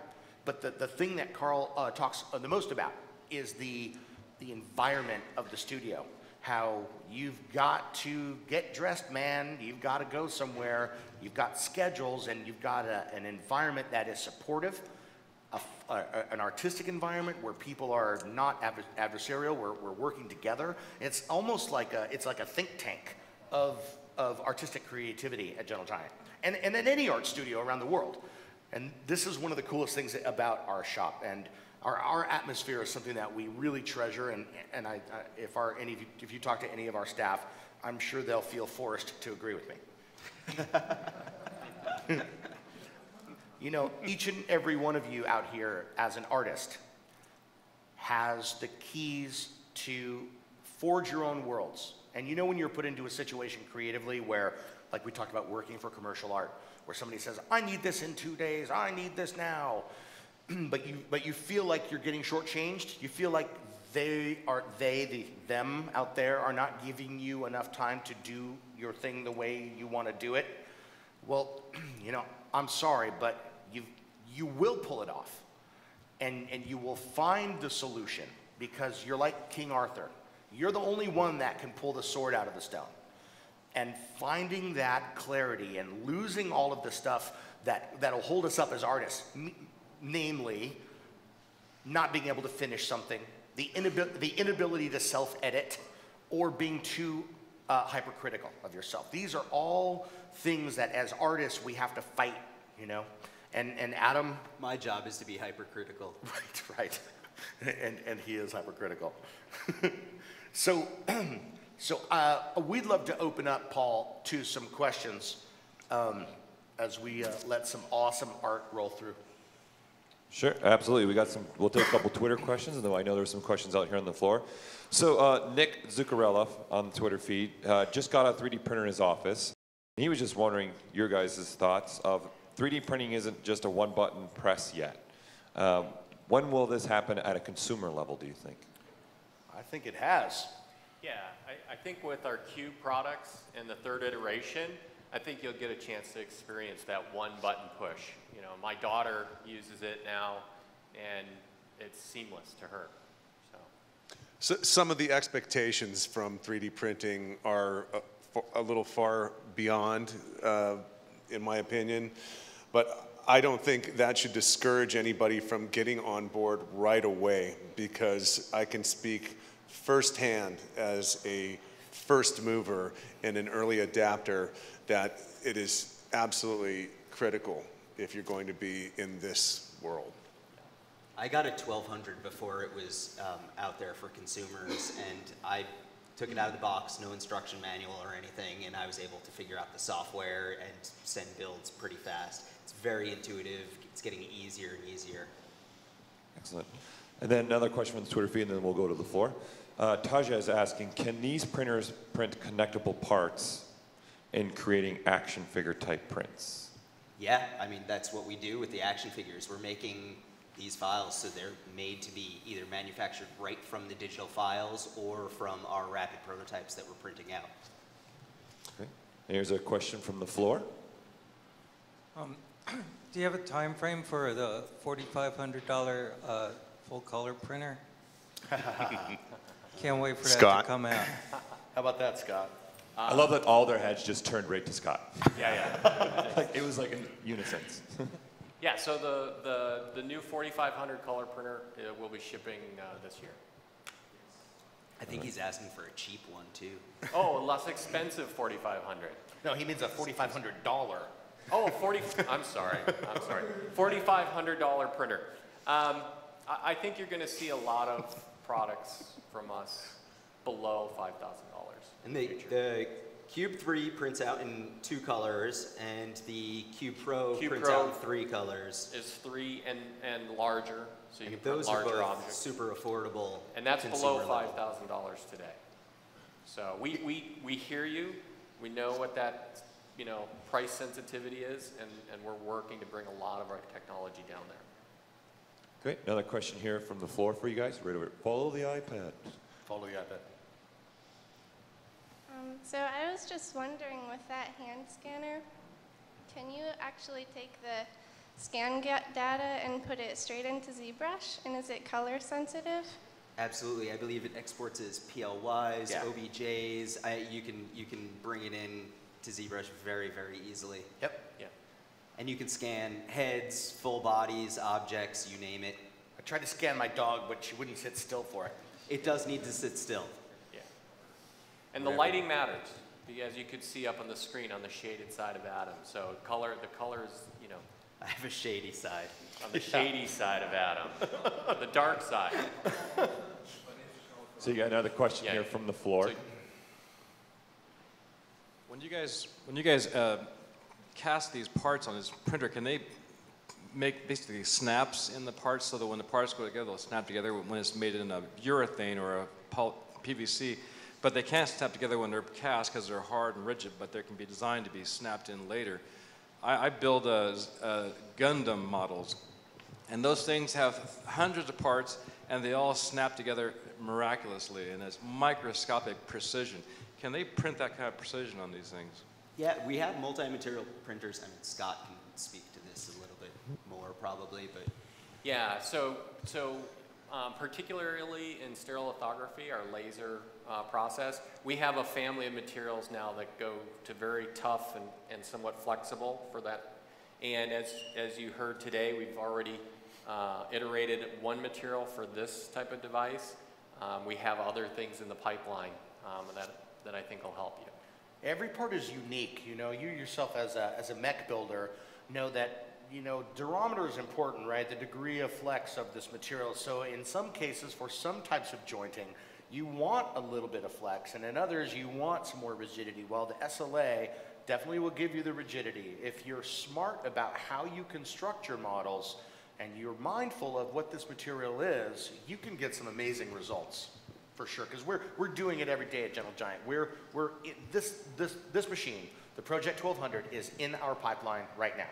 But the thing that Carl talks the most about is the environment of the studio. How you've got to get dressed, man. You've got to go somewhere. You've got schedules, and you've got an environment that is supportive, an artistic environment where people are not adversarial. We're working together. It's almost like a think tank of artistic creativity at Gentle Giant, and at any art studio around the world. And this is one of the coolest things about our shop. And our atmosphere is something that we really treasure, and if you talk to any of our staff, I'm sure they'll feel forced to agree with me. You know, each and every one of you out here as an artist has the keys to forge your own worlds. And you know when you're put into a situation creatively where, like we talked about working for commercial art, where somebody says, I need this in 2 days, I need this now. But you feel like you're getting shortchanged. You feel like them out there are not giving you enough time to do your thing the way you want to do it. Well, you know, I'm sorry, but you will pull it off, and you will find the solution, because you're like King Arthur. You're the only one that can pull the sword out of the stone. And finding that clarity and losing all of the stuff that'll hold us up as artists. Namely, not being able to finish something, the inability to self-edit, or being too hypercritical of yourself. These are all things that as artists we have to fight, you know. And Adam? My job is to be hypercritical. Right. And he is hypercritical. So we'd love to open up, Paul, to some questions as we let some awesome art roll through. Sure, absolutely. We'll take a couple Twitter questions, and then I know there's some questions out here on the floor. So Nick Zuccarella on the Twitter feed just got a 3D printer in his office. He was just wondering your guys' thoughts of 3D printing isn't just a one-button press yet. When will this happen at a consumer level, do you think? I think it has. Yeah, I think with our Cube products and the third iteration, I think you'll get a chance to experience that one-button push. You know, my daughter uses it now, and it's seamless to her. So some of the expectations from 3D printing are a little far beyond, in my opinion, but I don't think that should discourage anybody from getting on board right away, because I can speak firsthand as a first mover and an early adapter that it is absolutely critical if you're going to be in this world. I got a 1200 before it was out there for consumers, and I took it out of the box, no instruction manual or anything, and I was able to figure out the software and send builds pretty fast. It's very intuitive. It's getting easier and easier. Excellent. And then another question from the Twitter feed, and then we'll go to the floor. Taja is asking, can these printers print connectable parts in creating action figure type prints? Yeah, I mean, that's what we do with the action figures. We're making these files so they're made to be either manufactured right from the digital files or from our rapid prototypes that we're printing out. Okay. Here's a question from the floor. Do you have a time frame for the $4,500 full color printer? Can't wait for that to come out. How about that, Scott? I love that all their heads just turned right to Scott. Yeah. Like, it was like in unison. Yeah, so the new 4500 color printer will be shipping this year. I think he's asking for a cheap one, too. Oh, a less expensive 4500. No, he means a $4,500. Oh, I'm sorry. $4,500 printer. I think you're going to see a lot of products from us below $5,000. And the Cube 3 prints out in 2 colors, and the Cube Pro prints out in 3 colors. Is 3 and larger, so you can print those larger are both objects. super affordable. And that's below $5,000 today. So we hear you. We know what that price sensitivity is, and we're working to bring a lot of our technology down there. Great. Another question here from the floor for you guys. Right over. Follow the iPad. Follow the iPad. So I was just wondering, with that hand scanner, can you actually take the scan data and put it straight into ZBrush? And is it color sensitive? Absolutely. I believe it exports as PLYs, Yeah. OBJs. You can bring it in to ZBrush very, very easily. Yep. Yeah. And you can scan heads, full bodies, objects, you name it. I tried to scan my dog, but she wouldn't sit still for it. It does need to sit still. Yeah. And the lighting matters, as you could see up on the screen on the shaded side of Adam. So the colors, you know. I have a shady side. On the shady side of Adam. The dark side. So you got another question here from the floor. When you guys cast these parts on this printer, can they make basically snaps in the parts so that when the parts go together, they'll snap together when it's made in a urethane or a PVC, but they can't snap together when they're cast because they're hard and rigid, but they can be designed to be snapped in later. I build Gundam models, and those things have hundreds of parts, and they all snap together miraculously, and it's microscopic precision. Can they print that kind of precision on these things? Yeah, we have multi-material printers. I mean, Scott can speak to this a little bit more probably, but. Yeah, so particularly in sterile lithography, our laser process, we have a family of materials now that go to very tough and somewhat flexible for that. And as you heard today, we've already iterated one material for this type of device. We have other things in the pipeline that I think will help you. Every part is unique. You know, you yourself as a mech builder know that, you know, durometer is important, right? The degree of flex of this material. So in some cases, for some types of jointing, you want a little bit of flex, and in others, you want some more rigidity. Well, the SLA definitely will give you the rigidity. If you're smart about how you construct your models and you're mindful of what this material is, you can get some amazing results. For sure, because we're doing it every day at Gentle Giant. This machine, the Project 1200, is in our pipeline right now,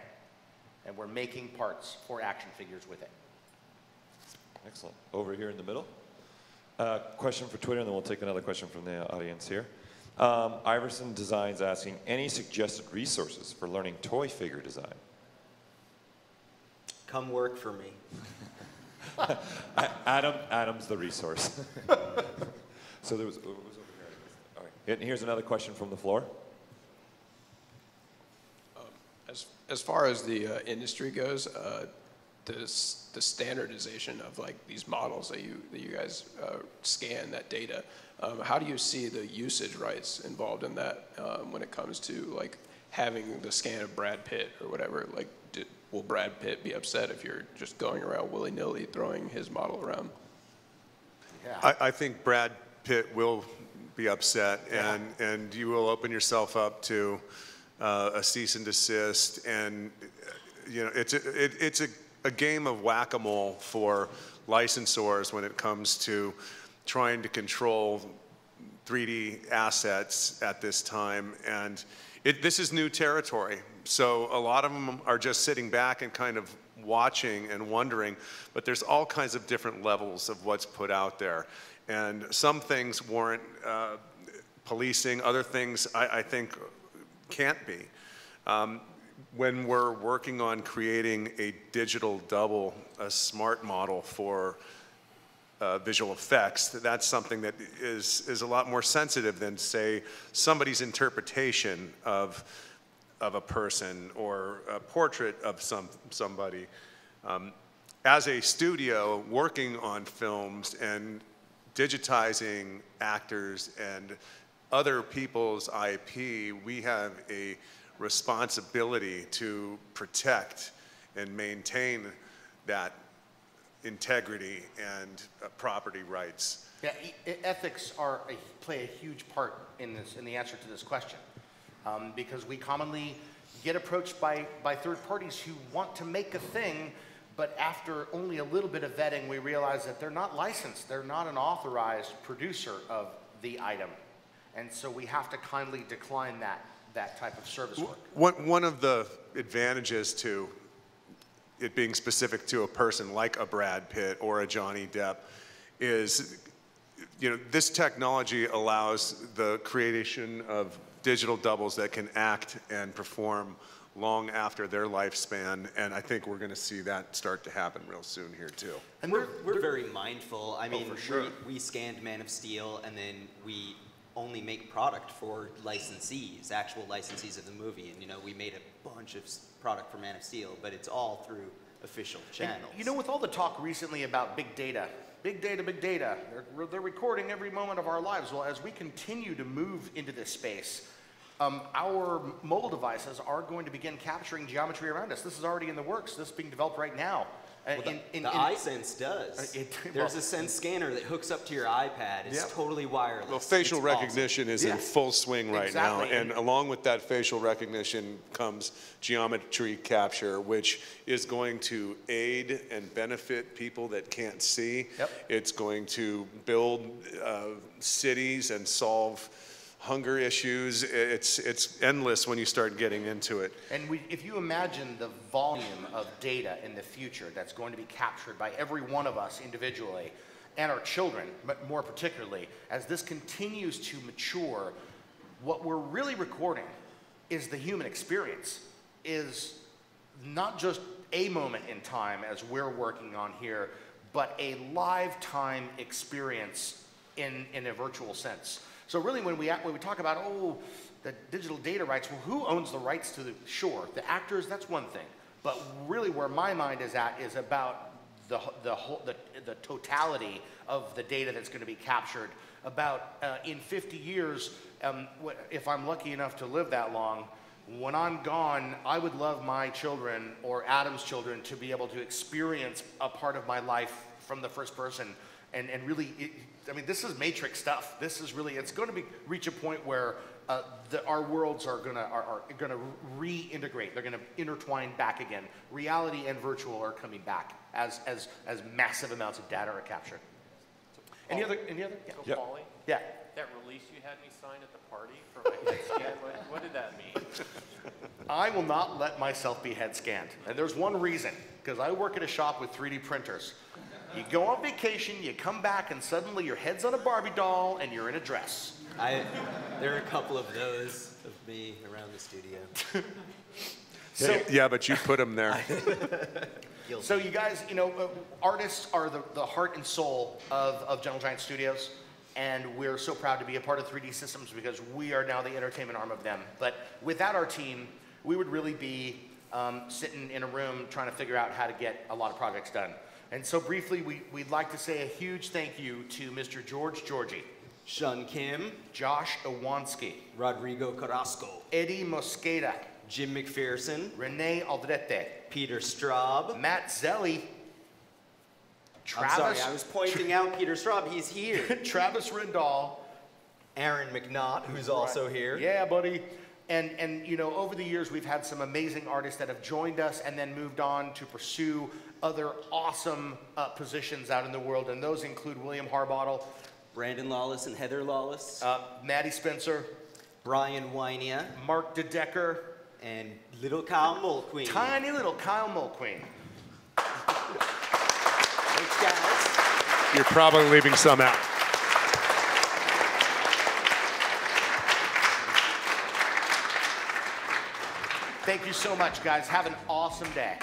and we're making parts for action figures with it. Excellent. Over here in the middle. Question for Twitter, and then we'll take another question from the audience here. Iverson Designs asking, any suggested resources for learning toy figure design? Come work for me. Adam's the resource. So it was over here. All right. And here's another question from the floor. As far as the industry goes, the standardization of like these models that you guys scan that data, how do you see the usage rights involved in that when it comes to like having the scan of Brad Pitt or whatever? Like, will Brad Pitt be upset if you're just going around willy-nilly throwing his model around? Yeah. I think Brad Pitt will be upset, and you will open yourself up to a cease and desist, and you know it's a game of whack-a-mole for licensors when it comes to trying to control 3D assets at this time, and this is new territory. So a lot of them are just sitting back and kind of watching and wondering, but there's all kinds of different levels of what's put out there. And some things warrant policing, other things I think can't be. When we're working on creating a digital double, a smart model for visual effects, that's something that is a lot more sensitive than, say, somebody's interpretation of a person or a portrait of somebody. As a studio working on films and digitizing actors and other people's IP, we have a responsibility to protect and maintain that integrity and property rights. Yeah, ethics play a huge part in the answer to this question. Because we commonly get approached by third parties who want to make a thing, but after only a little bit of vetting, we realize that they're not licensed. They're not an authorized producer of the item. And so we have to kindly decline that type of service work. One of the advantages to it being specific to a person like a Brad Pitt or a Johnny Depp is, you know, this technology allows the creation of digital doubles that can act and perform long after their lifespan, and I think we're going to see that start to happen real soon here too. And we're very mindful. I mean, for sure. we scanned Man of Steel, and then we only make product for licensees, actual licensees of the movie. And, you know, we made a bunch of product for Man of Steel, but it's all through official channels. And, you know, with all the talk recently about big data, big data, they're recording every moment of our lives. Well, as we continue to move into this space, our mobile devices are going to begin capturing geometry around us. This is already in the works. This is being developed right now. Well, the iSense does. There's a Sense scanner that hooks up to your iPad. It's totally wireless. Well, facial It's recognition is in full swing right now, and along with that facial recognition comes geometry capture, which is going to aid and benefit people that can't see. It's going to build cities and solve hunger issues. It's endless when you start getting into it. And if you imagine the volume of data in the future that's going to be captured by every one of us individually, and our children, but more particularly, as this continues to mature, what we're really recording is the human experience, is not just a moment in time as we're working on here, but a lifetime experience in a virtual sense. So really when we talk about, oh, the digital data rights, well, who owns the rights to the shore? The actors, that's one thing. But really where my mind is at is about the totality of the data that's going to be captured. About in 50 years, if I'm lucky enough to live that long, when I'm gone, I would love my children or Adam's children to be able to experience a part of my life from the first person. And really, I mean, this is Matrix stuff. This is really, it's going to reach a point where our worlds are going to reintegrate. They're going to intertwine back again. Reality and virtual are coming back as massive amounts of data are captured. Any other? So, Paulie? Yeah. That release you had me sign at the party for my head scan, what did that mean? I will not let myself be head scanned. And there's one reason, because I work at a shop with 3D printers. You go on vacation, you come back, and suddenly your head's on a Barbie doll and you're in a dress. There are a couple of those of me around the studio. Yeah, but you put them there. So you guys, you know, artists are the heart and soul of Gentle Giant Studios, and we're so proud to be a part of 3DSystems because we are now the entertainment arm of them. But without our team, we would really be sitting in a room trying to figure out how to get a lot of projects done. And so briefly, we'd like to say a huge thank you to Mr. George Georgie, Sean Kim, Josh Iwanski, Rodrigo Carrasco, Eddie Mosqueda, Jim McPherson, Renee Aldrete, Peter Straub, Matt Zelli, Travis. I'm sorry, I was pointing out Peter Straub. He's here. Travis Rindall, Aaron McNaught, who's also here. Yeah, buddy. And you know, over the years, we've had some amazing artists that have joined us and then moved on to pursue other awesome positions out in the world, and those include William Harbottle, Brandon Lawless and Heather Lawless, Maddie Spencer, Brian Wynia, Mark DeDecker, and little Kyle Mulqueen. Tiny little Kyle Mulqueen. Thanks, guys. You're probably leaving some out. Thank you so much, guys. Have an awesome day.